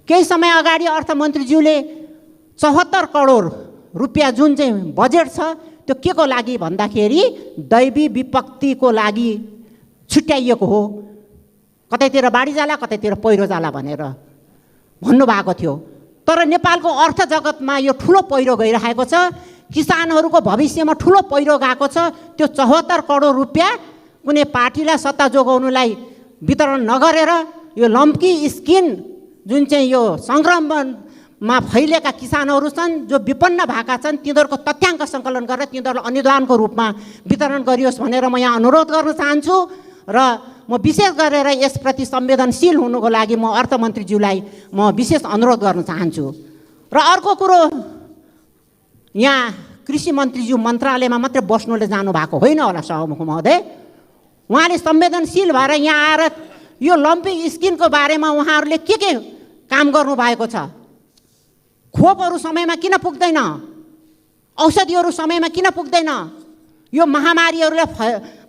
केही समय अगाडि अर्थमन्त्रीज्यूले 74 करोड रुपियाँ जुन चाहिँ बजेट छ त्यो के को लागि भन्दाखेरि दैवी विपत्तिको लागि छुट्याइएको हो, कतैतिर बाढी जाला कतैतिर पहिरो जाला भनेर भन्नुभएको थियो। तर नेपालको अर्थ जगतमा यो ठुलो पहिरो गइरहेको छ, किसानहरूको भविष्यमा ठुलो पहिरो गएको छ। त्यो 74 करोड रुपियाँ कुनै पार्टीलाई सत्ता जोगाउनुलाई वितरण नगरेर यो लम्की स्किन जुन चाहिँ यो सङ्क्रमणमा फैलिएका किसानहरू छन्, जो विपन्न भएका छन्, तिनीहरूको तथ्याङ्क सङ्कलन गरेर तिनीहरूलाई अनुदानको रूपमा वितरण गरियोस् भनेर म यहाँ अनुरोध गर्न चाहन्छु। र म विशेष गरेर यसप्रति संवेदनशील हुनुको लागि म अर्थमन्त्रीज्यूलाई म विशेष अनुरोध गर्न चाहन्छु। र अर्को कुरो, यहाँ कृषि मन्त्रीज्यू मन्त्रालयमा मात्रै बस्नुले जानुभएको होइन होला सभामुख महोदय, उहाँले संवेदनशील भएर यहाँ आएर यो लम्पी स्किनको बारेमा उहाँहरूले के काम गर्नुभएको छ, खोपहरू समयमा किन पुग्दैन, औषधिहरू समयमा किन पुग्दैन, यो महामारीहरूलाई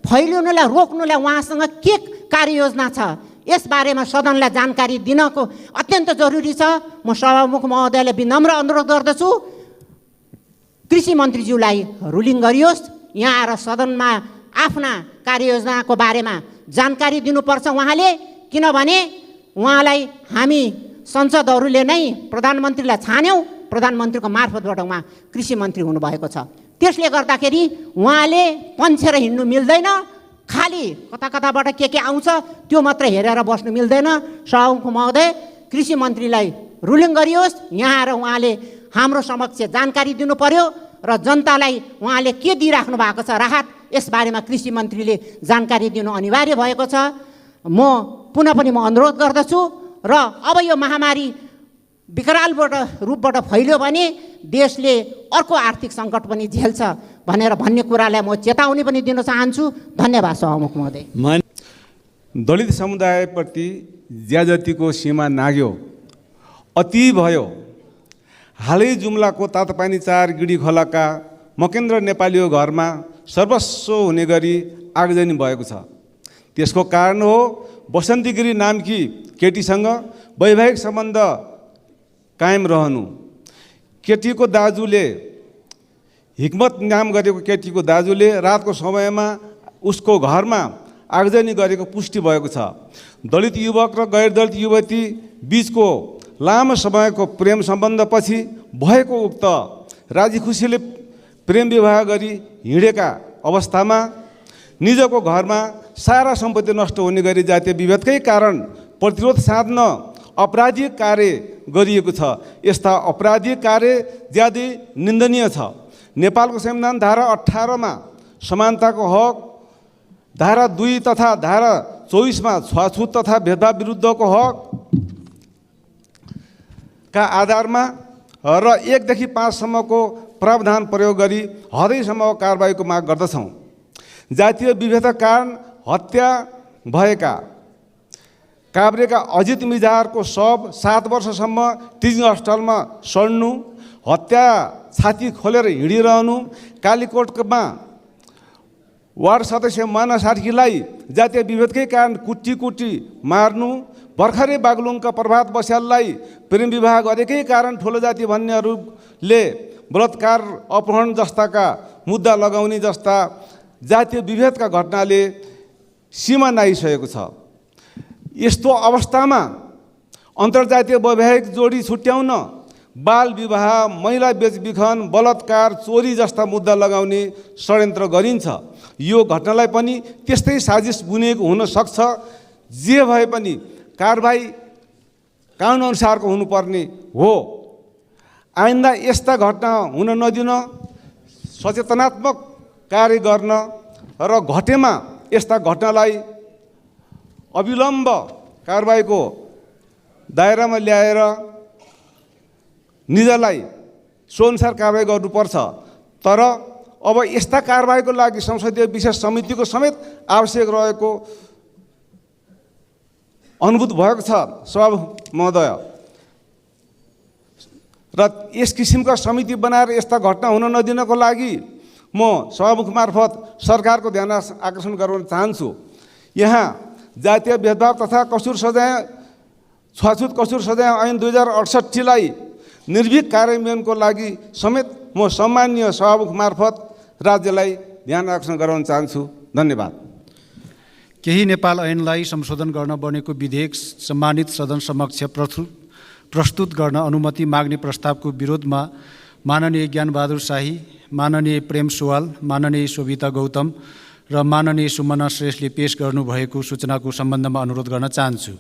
फैलिनुलाई रोक्नुलाई उहाँसँग के कार्ययोजना छ, यसबारेमा सदनलाई जानकारी दिनको अत्यन्त जरुरी छ। म सभामुख महोदयले विनम्र अनुरोध गर्दछु, कृषि मन्त्रीज्यूलाई रुलिङ गरियोस्, यहाँ आएर सदनमा आफ्ना कार्ययोजनाको बारेमा जानकारी दिनुपर्छ उहाँले, किनभने उहाँलाई हामी संसदहरूले नै प्रधानमन्त्रीलाई छान्यौँ, प्रधानमन्त्रीको मार्फतबाट उहाँ कृषि मन्त्री हुनुभएको छ। त्यसले गर्दाखेरि उहाँले पन्छेर हिँड्नु मिल्दैन, खालि कता कताबाट के आउँछ त्यो मात्र हेरेर बस्नु मिल्दैन। सभामुख महोदय, कृषि मन्त्रीलाई रुलिङ गरियोस्, यहाँ आएर उहाँले हाम्रो समक्ष जानकारी दिनु पर्यो र जनतालाई उहाँले के दिइराख्नु भएको छ राहत, यसबारेमा कृषि मन्त्रीले जानकारी दिनु अनिवार्य भएको छ। म पुनः पनि म अनुरोध गर्दछु र अब यो महामारी विकराल रूपबाट फैल्यो भने देशले अर्को आर्थिक सङ्कट पनि झेल्छ भनेर भन्ने कुरालाई म चेतावनी पनि दिन चाहन्छु। धन्यवाद सभामुख महोदय। दलित समुदायप्रति ज्यादतीको सीमा नाग्यो, अति भयो। हालै जुम्लाको तातोपानी 4 गिडी खोलाका मकेन्द्र नेपालीको घरमा सर्वस्व हुने गरी आगजनी भएको छ। त्यसको कारण हो बसन्ती गिरी नामकी केटीसँग वैवाहिक सम्बन्ध कायम रहनु। केटीको दाजुले हिक्मत नाम गरेको केटीको दाजुले रातको समयमा उसको घरमा आगजनी गरेको पुष्टि भएको छ। दलित युवक र गैर दलित युवती बीचको लामो समयको प्रेम सम्बन्धपछि भएको उक्त राजी खुसीले प्रेम विवाह गरी हिँडेका अवस्थामा निजको घरमा सारा सम्पत्ति नष्ट हुने गरी जातीय विभेदकै कारण प्रतिरोध साध्न अपराधिक कार्य गरिएको छ। यस्ता अपराधिक कार्य ज्यादै निन्दनीय छ। नेपालको संविधान धारा 18 मा समानताको हक, धारा 2 तथा धारा 24 मा छुवाछुत तथा भेदभाव विरुद्धको हक का आधारमा र 1 देखि 5 सम्मको प्रावधान प्रयोग गरी हदैसम्मको कारबाहीको माग गर्दछौँ। जातीय विभेदका कारण हत्या भएका काभ्रेका अजित मिजारको शव 7 वर्षसम्म टिचिङ हस्पिटलमा सड्नु, हत्या छाती खोलेर हिँडिरहनु, कालीकोटमा वार्ड सदस्य माना सार्कीलाई जातीय विभेदकै कारण कुटी कुटी मार्नु, भर्खरै बागलुङका प्रभात बस्याललाई प्रेम विवाह गरेकै कारण ठुलो जाति भन्नेहरूले बलात्कार अपहरण जस्ताका मुद्दा लगाउने जस्ता जातीय विभेदका घटनाले सीमा नागिसकेको छ। यस्तो अवस्थामा अन्तर्जातीय वैवाहिक जोडी छुट्याउन बाल विवाह, महिला बेचबिखन, बलात्कार, चोरी जस्ता मुद्दा लगाउने षड्यन्त्र गरिन्छ। यो घटनालाई पनि त्यस्तै साजिस बुनेको हुन सक्छ। जे भए पनि कारबाही कानुन अनुसारको हुनुपर्ने हो। आइन्दा यस्ता घटना हुन नदिन सचेतनात्मक कार्य गर्न र घटेमा यस्ता घटनालाई अविलम्ब कारबाहीको दायरामा ल्याएर निजलाई सोअनुसार कारबाही गर्नुपर्छ। तर अब यस्ता कारबाहीको लागि संसदीय विशेष समितिको समेत आवश्यक रहेको अनुभूत भएको छ सभामुख महोदय। र यस किसिमका समिति बनाएर यस्ता घटना हुन नदिनको लागि म सभामुख मार्फत सरकारको ध्यान आकर्षण गराउन चाहन्छु। यहाँ जातीय भेदभाव तथा कसुर सजाय छुवाछुत कसुर सजाय ऐन 2068 लाई निर्भीक कार्यान्वयनको लागि समेत म सम्माननीय सभामुख मार्फत राज्यलाई ध्यान आकर्षण गराउन चाहन्छु। धन्यवाद। केही नेपाल ऐनलाई संशोधन गर्न बनेको विधेयक सम्मानित सदन समक्ष प्रस्तुत गर्न अनुमति माग्ने प्रस्तावको विरोधमा माननीय ज्ञानबहादुर शाही, माननीय प्रेम सुवाल, माननीय शोभिता गौतम र माननीय सुमना श्रेष्ठले पेश गर्नुभएको सूचनाको सम्बन्धमा अनुरोध गर्न चाहन्छु।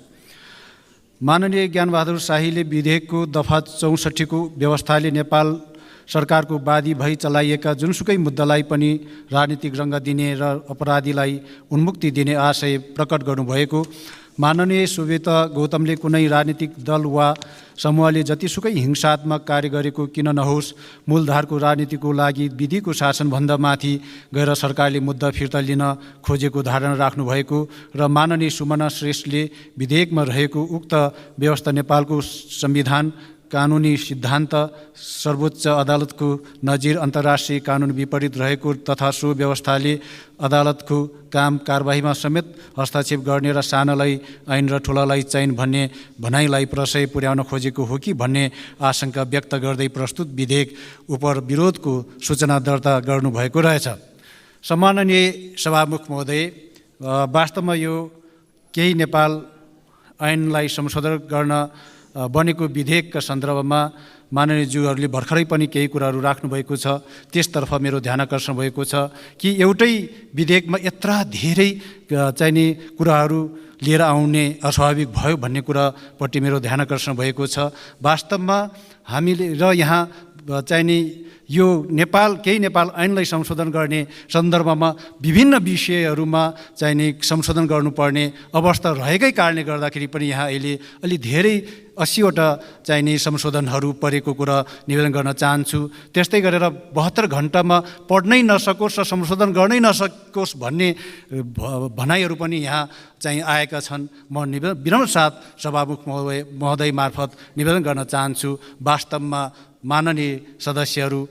माननीय ज्ञानबहादुर शाहीले विधेयकको दफा 64 को व्यवस्थाले नेपाल सरकारको वादी भई चलाइएका जुनसुकै मुद्दालाई पनि राजनीतिक रङ्ग दिने र अपराधीलाई उन्मुक्ति दिने आशय प्रकट गर्नुभएको माननीय शोभिता गौतमले कुनै राजनीतिक दल वा समूहले जतिसुकै हिंसात्मक कार्य गरेको किन नहोस्, मूलधारको राजनीतिको लागि विधिको शासनभन्दा माथि गएर सरकारले मुद्दा फिर्ता लिन खोजेको धारणा राख्नुभएको र माननीय सुमना श्रेष्ठले विधेयकमा रहेको उक्त व्यवस्था नेपालको संविधान, कानुनी सिद्धान्त, सर्वोच्च अदालतको नजिर अन्तर्राष्ट्रिय कानुन विपरीत रहेको तथा सो व्यवस्थाले अदालतको काम कारबाहीमा समेत हस्तक्षेप गर्ने र सानालाई ऐन र ठुलालाई चैन भन्ने भनाइलाई प्रशय पुर्याउन खोजेको हो कि भन्ने आशंका व्यक्त गर्दै प्रस्तुत विधेयक उप विरोधको सूचना दर्ता गर्नुभएको रहेछ। सम्माननीय सभामुख महोदय, वास्तवमा यो केही नेपाल ऐनलाई संशोधन गर्न बनेको विधेयकका सन्दर्भमा माननीय ज्यूहरूले भर्खरै पनि केही कुराहरू राख्नुभएको छ। त्यसतर्फ मेरो ध्यान आकर्षण भएको छ कि एउटै विधेयकमा यत्रा धेरै चाहिने कुराहरू लिएर आउने अस्वाभाविक भयो भन्ने कुरापट्टि मेरो ध्यान आकर्षण भएको छ। वास्तवमा हामीले र यहाँ चाहिने यो केही नेपाल ऐनलाई संशोधन गर्ने सन्दर्भमा विभिन्न विषयहरूमा चाहिने संशोधन गर्नुपर्ने अवस्था रहेकै कारणले गर्दाखेरि पनि यहाँ अहिले अलि धेरै 80वटा चाहिने संशोधनहरू परेको कुरा निवेदन गर्न चाहन्छु। त्यस्तै गरेर 72 घण्टामा पढ्नै नसकोस् र संशोधन गर्नै नसकोस् भन्ने भनाइहरू पनि यहाँ चाहिँ आएका छन्। म विनम्र साथ सभामुख महोदय मार्फत निवेदन गर्न चाहन्छु, वास्तवमा माननीय सदस्यहरू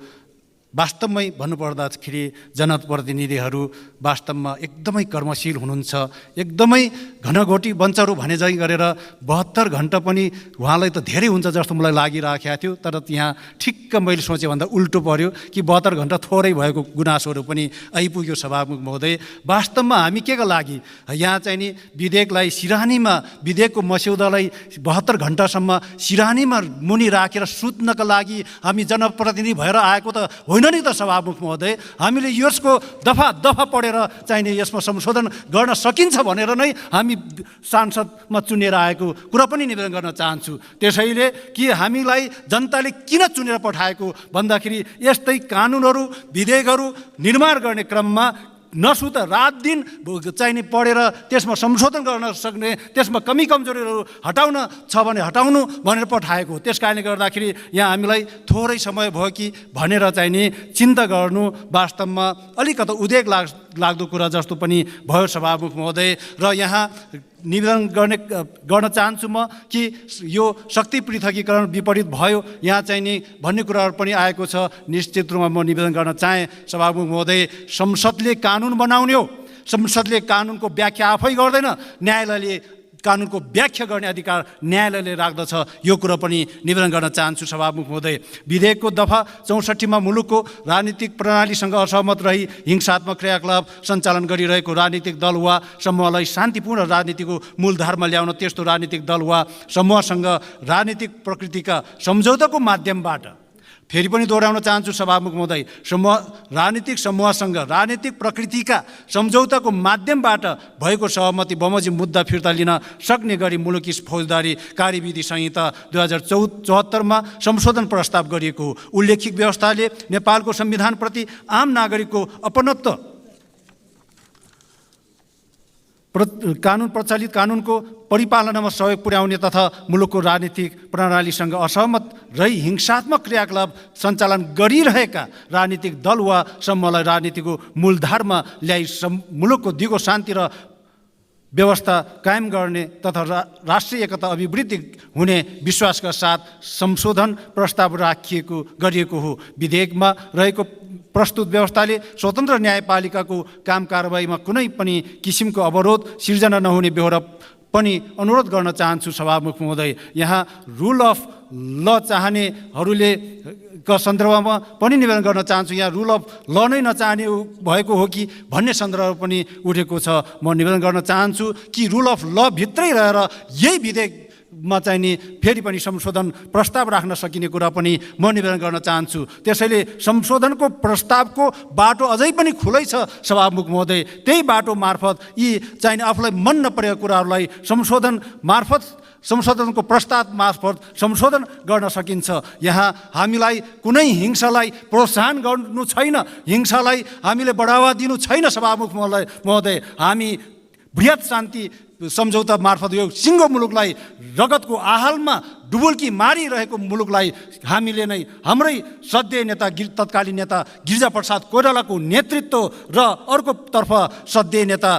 वास्तवमै भन्नुपर्दाखेरि जनप्रतिनिधिहरू वास्तवमा एकदमै कर्मशील हुनुहुन्छ, एकदमै घनघोटी बन्चरो भने जै गरेर 72 घन्टा पनि उहाँलाई त धेरै हुन्छ जस्तो मलाई लागिराखेको थियो। तर यहाँ ठिक्क मैले सोचेभन्दा उल्टो पर्यो कि 72 घन्टा थोरै भएको गुनासोहरू पनि आइपुग्यो सभामुख महोदय। वास्तवमा हामी के को लागि यहाँ चाहिँ नि विधेयकलाई सिरानीमा विधेयकको मस्यौदालाई 72 घन्टासम्म सिरानीमा मुनि राखेर सुत्नका लागि हामी जनप्रतिनिधि भएर आएको त होइन नि त सभामुख महोदय। हामीले यसको दफा दफा पढेर चाहिने यसमा संशोधन गर्न सकिन्छ भनेर नै हामी सांसदमा चुनेर आएको कुरा पनि निवेदन गर्न चाहन्छु। त्यसैले कि हामीलाई जनताले किन चुनेर पठाएको भन्दाखेरि यस्तै कानुनहरू विधेयकहरू निर्माण गर्ने क्रममा नसुत रात दिन चाहिने पढेर त्यसमा संशोधन गर्न सक्ने, त्यसमा कमी कमजोरीहरू हटाउन छ भने हटाउनु भनेर पठाएको। त्यस कारणले गर्दाखेरि यहाँ हामीलाई थोरै समय भयो कि भनेर चाहिने चिन्ता गर्नु वास्तवमा अलिकति उद्वेग लाग्दो कुरा जस्तो पनि भयो सभामुख महोदय। र यहाँ निवेदन गर्न चाहन्छु म कि यो शक्ति पृथकीकरण विपरीत भयो यहाँ चाहिँ नि भन्ने कुराहरू पनि आएको छ। निश्चित रूपमा म निवेदन गर्न चाहेँ सभामुख महोदय, संसदले कानुन बनाउने हो, संसदले कानुनको व्याख्या आफै गर्दैन, न्यायालयले कानुनको व्याख्या गर्ने अधिकार न्यायालयले राख्दछ। यो कुरो पनि निवेदन गर्न चाहन्छु सभामुख महोदय। विधेयकको दफा 64मा मुलुकको राजनीतिक प्रणालीसँग असहमत रही हिंसात्मक क्रियाकलाप सञ्चालन गरिरहेको राजनीतिक दल वा समूहलाई शान्तिपूर्ण राजनीतिको मूलधारमा ल्याउन त्यस्तो राजनीतिक दल वा समूहसँग राजनीतिक प्रकृतिका सम्झौताको माध्यमबाट, फेरि पनि दोहोऱ्याउन चाहन्छु सभामुख महोदय, राजनीतिक समूहसँग राजनीतिक प्रकृतिका सम्झौताको माध्यमबाट भएको सहमति बमोजिम मुद्दा फिर्ता लिन सक्ने गरी मुलुकी फौजदारी कार्यविधि संहिता 2074मा संशोधन प्रस्ताव गरिएको हो। उल्लेखित व्यवस्थाले नेपालको संविधानप्रति आम नागरिकको अपनत्व कानुन प्रचलित कानुनको परिपालनामा सहयोग पुर्याउने तथा मुलुकको राजनीतिक प्रणालीसँग असहमत रही हिंसात्मक क्रियाकलाप सञ्चालन गरिरहेका राजनीतिक दल वा समूहलाई राजनीतिको मूलधारमा ल्याई मुलुकको दिगो शान्ति र व्यवस्था कायम गर्ने तथा राष्ट्रिय एकता अभिवृद्धि हुने विश्वासका साथ संशोधन प्रस्ताव गरिएको हो। विधेयकमा रहेको प्रस्तुत व्यवस्थाले स्वतन्त्र न्यायपालिकाको काम कारबाहीमा कुनै पनि किसिमको अवरोध सिर्जना नहुने बेहोरा पनि अनुरोध गर्न चाहन्छु सभामुख महोदय। यहाँ रुल अफ ल चाहनेहरूले का सन्दर्भमा पनि निवेदन गर्न चाहन्छु। यहाँ रुल अफ ल नै नचाहने भएको हो कि भन्ने सन्दर्भ पनि उठेको छ। म निवेदन गर्न चाहन्छु कि रुल अफ ल भित्रै रहेर यही विधेयकमा चाहिँ नि फेरि पनि संशोधन प्रस्ताव राख्न सकिने कुरा पनि म निवेदन गर्न चाहन्छु। त्यसैले संशोधनको प्रस्तावको बाटो अझै पनि खुलै छ सभामुख महोदय। त्यही बाटो मार्फत यी चाहिँ आफूलाई मन नपरेका कुराहरूलाई संशोधनको प्रस्ताव मार्फत संशोधन गर्न सकिन्छ। यहाँ हामीलाई कुनै हिंसालाई प्रोत्साहन गर्नु छैन, हिंसालाई हामीले बढावा दिनु छैन सभामुख महोदय। हामी बृहत शान्ति सम्झौता मार्फत यो सिङ्गो मुलुकलाई रगतको आहालमा डुबुल्की मारिरहेको मुलुकलाई हामीले नै हाम्रै श्रद्धेय नेता तत्कालीन नेता गिरिजाप्रसाद कोइरालाको नेतृत्व र अर्कोतर्फ श्रद्धेय नेता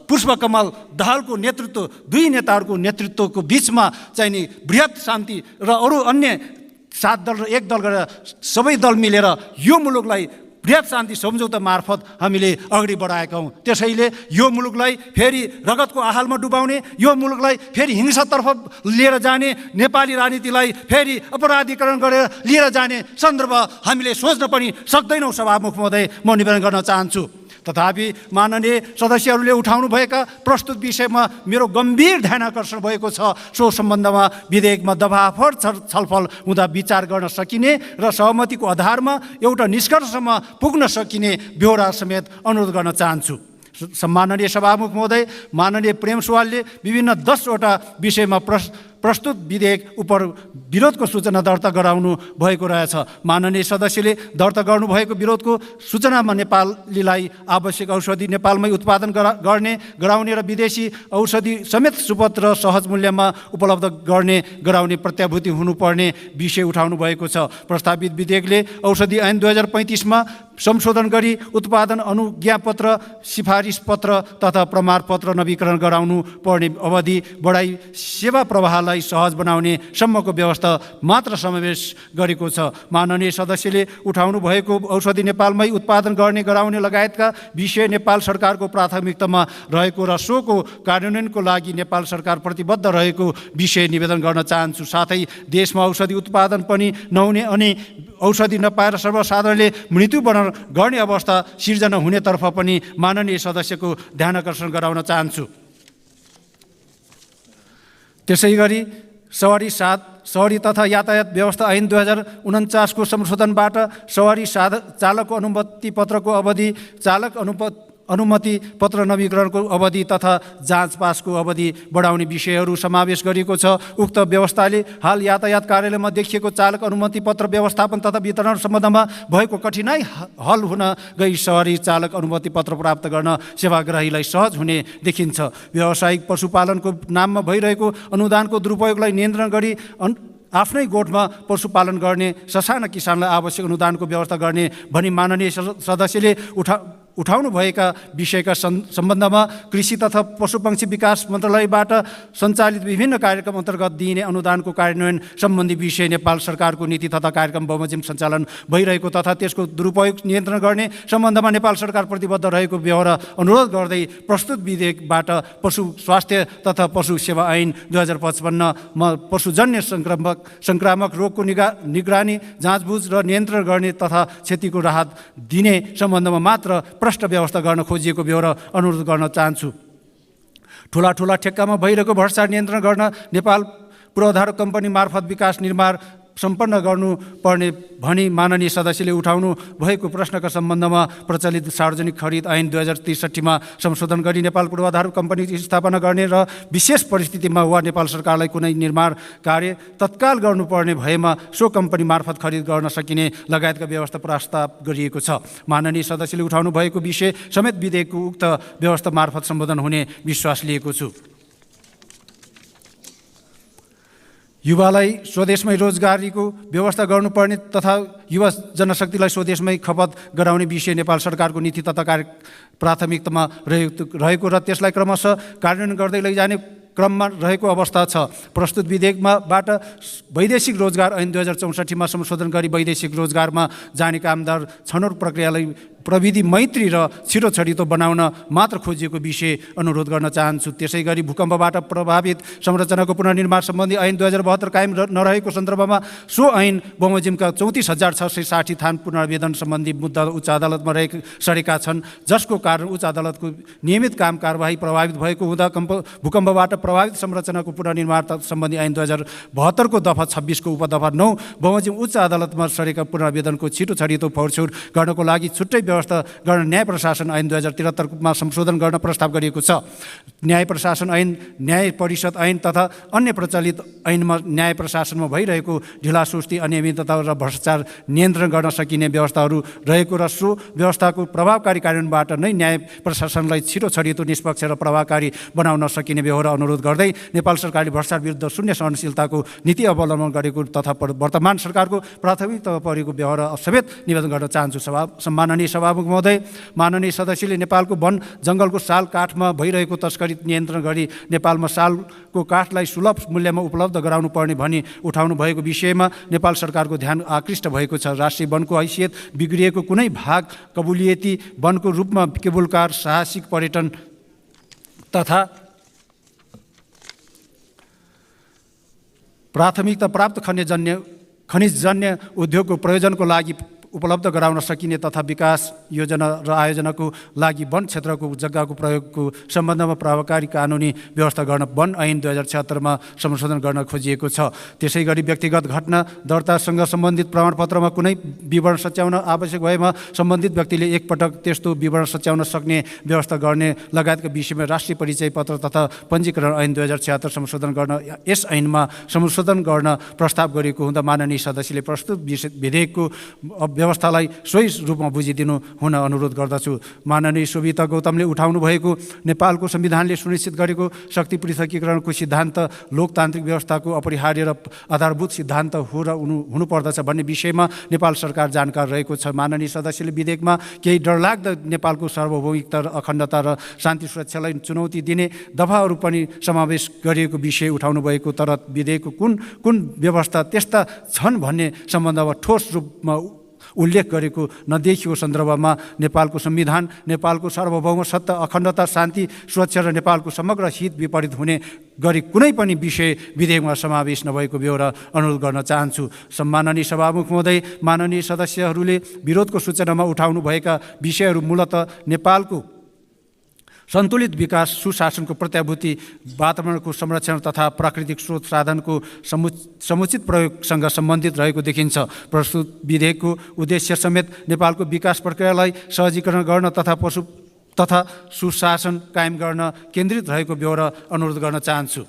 पुष्पकमल दाहालको नेतृत्व, दुई नेताहरूको नेतृत्वको बिचमा चाहिँ नि बृहत शान्ति र अरू अन्य 7 दल र 1 दल गरेर सबै दल मिलेर यो मुलुकलाई बृहत शान्ति सम्झौता मार्फत हामीले अगाडि बढाएका हौँ। त्यसैले यो मुलुकलाई फेरि रगतको आहालमा डुबाउने, यो मुलुकलाई फेरि हिंसातर्फ लिएर जाने, नेपाली राजनीतिलाई फेरि अपराधीकरण गरेर लिएर जाने सन्दर्भ हामीले सोच्न पनि सक्दैनौँ सभामुख महोदय। म निवेदन गर्न चाहन्छु। तथापि माननीय सदस्यहरूले उठाउनुभएका प्रस्तुत विषयमा मेरो गम्भीर ध्यान आकर्षण भएको छ। सो सम्बन्धमा विधेयकमा दफाफर छलफल हुँदा विचार गर्न सकिने र सहमतिको आधारमा एउटा निष्कर्षमा पुग्न सकिने बेहोरा समेत अनुरोध गर्न चाहन्छु। सम्माननीय सभामुख महोदय, माननीय प्रेम सुवालले विभिन्न 10 वटा विषयमा प्रस्तुत विधेयक उप विरोधको सूचना दर्ता गराउनु भएको रहेछ। माननीय सदस्यले दर्ता गर्नुभएको विरोधको सूचनामा नेपालीलाई आवश्यक औषधि नेपालमै उत्पादन गराउने र विदेशी औषधि समेत सुपथ र सहज मूल्यमा उपलब्ध गराउने प्रत्याभूति हुनुपर्ने विषय उठाउनु भएको छ। प्रस्तावित विधेयकले औषधि ऐन 2035मा संशोधन गरी उत्पादन अनुज्ञापत्र, सिफारिस पत्र तथा प्रमाणपत्र नवीकरण गराउनु पर्ने अवधि बढाई सेवा प्रवाहलाई निकाललाई सहज बनाउने सम्मको व्यवस्था मात्र समावेश गरेको छ। माननीय सदस्यले उठाउनु भएको औषधि नेपालमै उत्पादन गर्ने गराउने लगायतका विषय नेपाल सरकारको प्राथमिकतामा रहेको र सोको कार्यान्वयनको लागि नेपाल सरकार प्रतिबद्ध रहेको विषय निवेदन गर्न चाहन्छु। साथै देशमा औषधि उत्पादन पनि नहुने अनि औषधि नपाएर सर्वसाधारणले मृत्युवरण गर्ने अवस्था सिर्जना हुनेतर्फ पनि माननीय सदस्यको ध्यान आकर्षण गराउन चाहन्छु। त्यसै गरी सवारी तथा यातायात व्यवस्था ऐन 2049 को संशोधनबाट सवारी चालकको अनुमति पत्रको अवधि, चालक अनुमति पत्र नवीकरणको अवधि तथा जाँच पासको अवधि बढाउने विषयहरू समावेश गरिएको छ। उक्त व्यवस्थाले हाल यातायात कार्यालयमा देखिएको चालक अनुमति पत्र व्यवस्थापन तथा वितरण सम्बन्धमा भएको कठिनाइ हल हुन गई सवारी चालक अनुमति पत्र प्राप्त गर्न सेवाग्राहीलाई सहज हुने देखिन्छ। व्यावसायिक पशुपालनको नाममा भइरहेको अनुदानको दुरुपयोगलाई नियन्त्रण गरी आफ्नै गोठमा पशुपालन गर्ने ससाना किसानलाई आवश्यक अनुदानको व्यवस्था गर्ने भनी माननीय सदस्यले उठाउनु भएका विषयका सम्बन्धमा कृषि तथा पशुपक्षी विकास मन्त्रालयबाट सञ्चालित विभिन्न कार्यक्रम अन्तर्गत दिइने अनुदानको कार्यान्वयन सम्बन्धी विषय नेपाल सरकारको नीति तथा कार्यक्रम बमोजिम सञ्चालन भइरहेको तथा त्यसको दुरुपयोग नियन्त्रण गर्ने सम्बन्धमा नेपाल सरकार प्रतिबद्ध रहेको बेहोरा अनुरोध गर्दै प्रस्तुत विधेयकबाट पशु स्वास्थ्य तथा पशु सेवा ऐन 2055 मा पशुजन्य संक्रामक रोगको निगरानी, जाँचबुझ र नियन्त्रण गर्ने तथा क्षतिको राहत दिने सम्बन्धमा मात्र प्रष्ट व्यवस्था गर्न खोजिएको बेहोरा अनुरोध गर्न चाहन्छु। ठुला ठेक्कामा भइरहेको भ्रष्टाचार नियन्त्रण गर्न नेपाल पूर्वाधार कम्पनी मार्फत विकास निर्माण सम्पन्न गर्नुपर्ने भनी माननीय सदस्यले उठाउनु भएको प्रश्नका सम्बन्धमा प्रचलित सार्वजनिक खरिद ऐन 2063 मा संशोधन गरी नेपाल पूर्वाधार कम्पनी स्थापना गर्ने र विशेष परिस्थितिमा वा नेपाल सरकारलाई कुनै निर्माण कार्य तत्काल गर्नुपर्ने भएमा सो कम्पनी मार्फत खरिद गर्न सकिने लगायतका व्यवस्था प्रस्ताव गरिएको छ। माननीय सदस्यले उठाउनु भएको विषय समेत विधेयकको उक्त व्यवस्था मार्फत सम्बोधन हुने विश्वास लिएको छु। युवालाई स्वदेशमै रोजगारीको व्यवस्था गर्नुपर्ने तथा युवा जनशक्तिलाई स्वदेशमै खपत गराउने विषय नेपाल सरकारको नीति तथा प्राथमिकतामा रहेको र त्यसलाई क्रमशः कार्यान्वयन गर्दै लैजाने क्रममा रहेको अवस्था छ। प्रस्तुत विधेयकबाट वैदेशिक रोजगार ऐन 2064 मा संशोधन गरी वैदेशिक रोजगारमा जाने कामदार छनौट प्रक्रियालाई प्रविधि मैत्री र छिटो छरितो बनाउन मात्र खोजिएको विषय अनुरोध गर्न चाहन्छु। त्यसै गरी भूकम्पबाट प्रभावित संरचनाको पुनर्निर्माण सम्बन्धी ऐन 2072 कायम नरहेको सन्दर्भमा सो ऐन बमोजिमका 34,660 थान पुनर्वेदन सम्बन्धी मुद्दा उच्च अदालतमा सरेका छन्, जसको कारण उच्च अदालतको नियमित काम कारबाही प्रभावित भएको हुँदा भूकम्पबाट प्रभावित संरचनाको पुनर्निर्माण सम्बन्धी ऐन 2072 को दफा 26 को उपदफा 9 बमोजिम उच्च अदालतमा सरेका पुनर्वेदनको छिटो छरितो फोडछोड गर्नको लागि छुट्टै व्यवस्था गर्न न्याय प्रशासन ऐन 2073 मा संशोधन गर्न प्रस्ताव गरिएको छ। न्याय प्रशासन ऐन, न्याय परिषद ऐन तथा अन्य प्रचलित ऐनमा न्याय प्रशासनमा भइरहेको ढिलासुस्ती, अनियमितता र भ्रष्टाचार नियन्त्रण गर्न सकिने व्यवस्थाहरू रहेको र सो व्यवस्थाको प्रभावकारी कार्यान्वयनबाट नै न्याय प्रशासनलाई छिटो छरितो, निष्पक्ष र प्रभावकारी बनाउन सकिने बेहोरा अनुरोध गर्दै नेपाल सरकारले भ्रष्टाचार विरुद्ध शून्य सहनशीलताको नीति अवलम्बन गरेको तथा वर्तमान सरकारको प्राथमिकता परेको बेहोरा समेत निवेदन गर्न चाहन्छु। सम्माननीय सभामुख महोदय, माननीय सदस्यले नेपालको वन जङ्गलको साल काठमा भइरहेको तस्करी नियन्त्रण गरी नेपालमा सालको काठलाई सुलभ मूल्यमा उपलब्ध गराउनु पर्ने भनी उठाउनु भएको विषयमा नेपाल सरकारको ध्यान आकृष्ट भएको छ। राष्ट्रिय वनको हैसियत बिग्रिएको कुनै भाग कबुलियती वनको रूपमा केबुलकार, साहसिक पर्यटन तथा प्राथमिकता प्राप्त खनिजजन्य उद्योगको प्रयोजनको लागि उपलब्ध गराउन सकिने तथा विकास योजना र आयोजनाको लागि वन क्षेत्रको जग्गाको प्रयोगको सम्बन्धमा प्रभावकारी कानुनी व्यवस्था गर्न वन ऐन 2076 मा संशोधन गर्न खोजिएको छ। त्यसै गरी व्यक्तिगत घटना दर्तासँग सम्बन्धित प्रमाणपत्रमा कुनै विवरण सच्याउन आवश्यक भएमा सम्बन्धित व्यक्तिले एकपटक त्यस्तो विवरण सच्याउन सक्ने व्यवस्था गर्ने लगायतका विषयमा राष्ट्रिय परिचय पत्र तथा पञ्जीकरण ऐन 2076 संशोधन गर्न यस ऐनमा संशोधन गर्न प्रस्ताव गरिएको हुँदा माननीय सदस्यले प्रस्तुत विधेयकको व्यवस्थालाई सही रूपमा बुझिदिनु हुन अनुरोध गर्दछु। माननीय शोभिता गौतमले उठाउनु भएको नेपालको संविधानले सुनिश्चित गरेको शक्ति पृथकीकरणको सिद्धान्त लोकतान्त्रिक व्यवस्थाको अपरिहार्य र आधारभूत सिद्धान्त हो र हुनुपर्दछ भन्ने विषयमा नेपाल सरकार जानकार रहेको छ। माननीय सदस्यले विधेयकमा केही डरलाग्दा नेपालको सार्वभौमिकता र अखण्डता र शान्ति सुरक्षालाई चुनौती दिने दफाहरू पनि समावेश गरिएको विषय उठाउनु भएको, तर विधेयकको कुन कुन व्यवस्था त्यस्ता छन् भन्ने सम्बन्धमा ठोस रूपमा उल्लेख गरेको नदेखिएको सन्दर्भमा नेपालको संविधान, नेपालको सार्वभौम सत्ता, अखण्डता, शान्ति सुरक्षा र नेपालको समग्र हित विपरीत हुने गरी कुनै पनि विषय विधेयकमा समावेश नभएको बेहोरा अनुरोध गर्न चाहन्छु। सम्माननीय सभामुख महोदय, माननीय सदस्यहरूले विरोधको सूचनामा उठाउनु भएका विषयहरू मूलतः नेपालको सन्तुलित विकास, सुशासनको प्रत्याभूति, वातावरणको संरक्षण तथा प्राकृतिक स्रोत साधनको समुचित प्रयोगसँग सम्बन्धित रहेको देखिन्छ। प्रस्तुत विधेयकको उद्देश्य समेत नेपालको विकास प्रक्रियालाई सहजीकरण गर्न तथा सुशासन कायम गर्न केन्द्रित रहेको बेहोरा अनुरोध गर्न चाहन्छु।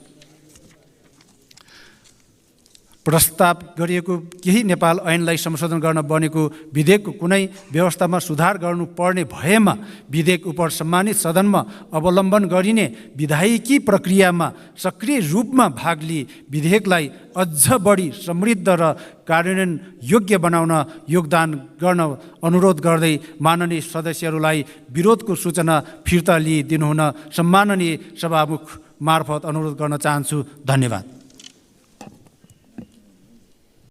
प्रस्ताव गरिएको केही नेपाल ऐनलाई संशोधन गर्न बनेको विधेयकको कुनै व्यवस्थामा सुधार गर्नुपर्ने भएमा विधेयक उप सम्मानित सदनमा अवलम्बन गरिने विधायिकी प्रक्रियामा सक्रिय रूपमा भाग लिई विधेयकलाई अझ बढी समृद्ध र कार्यान्वयन योग्य बनाउन योगदान गर्न अनुरोध गर्दै माननीय सदस्यहरूलाई विरोधको सूचना फिर्ता लिइदिनुहुन सम्माननीय सभामुख मार्फत अनुरोध गर्न चाहन्छु। धन्यवाद।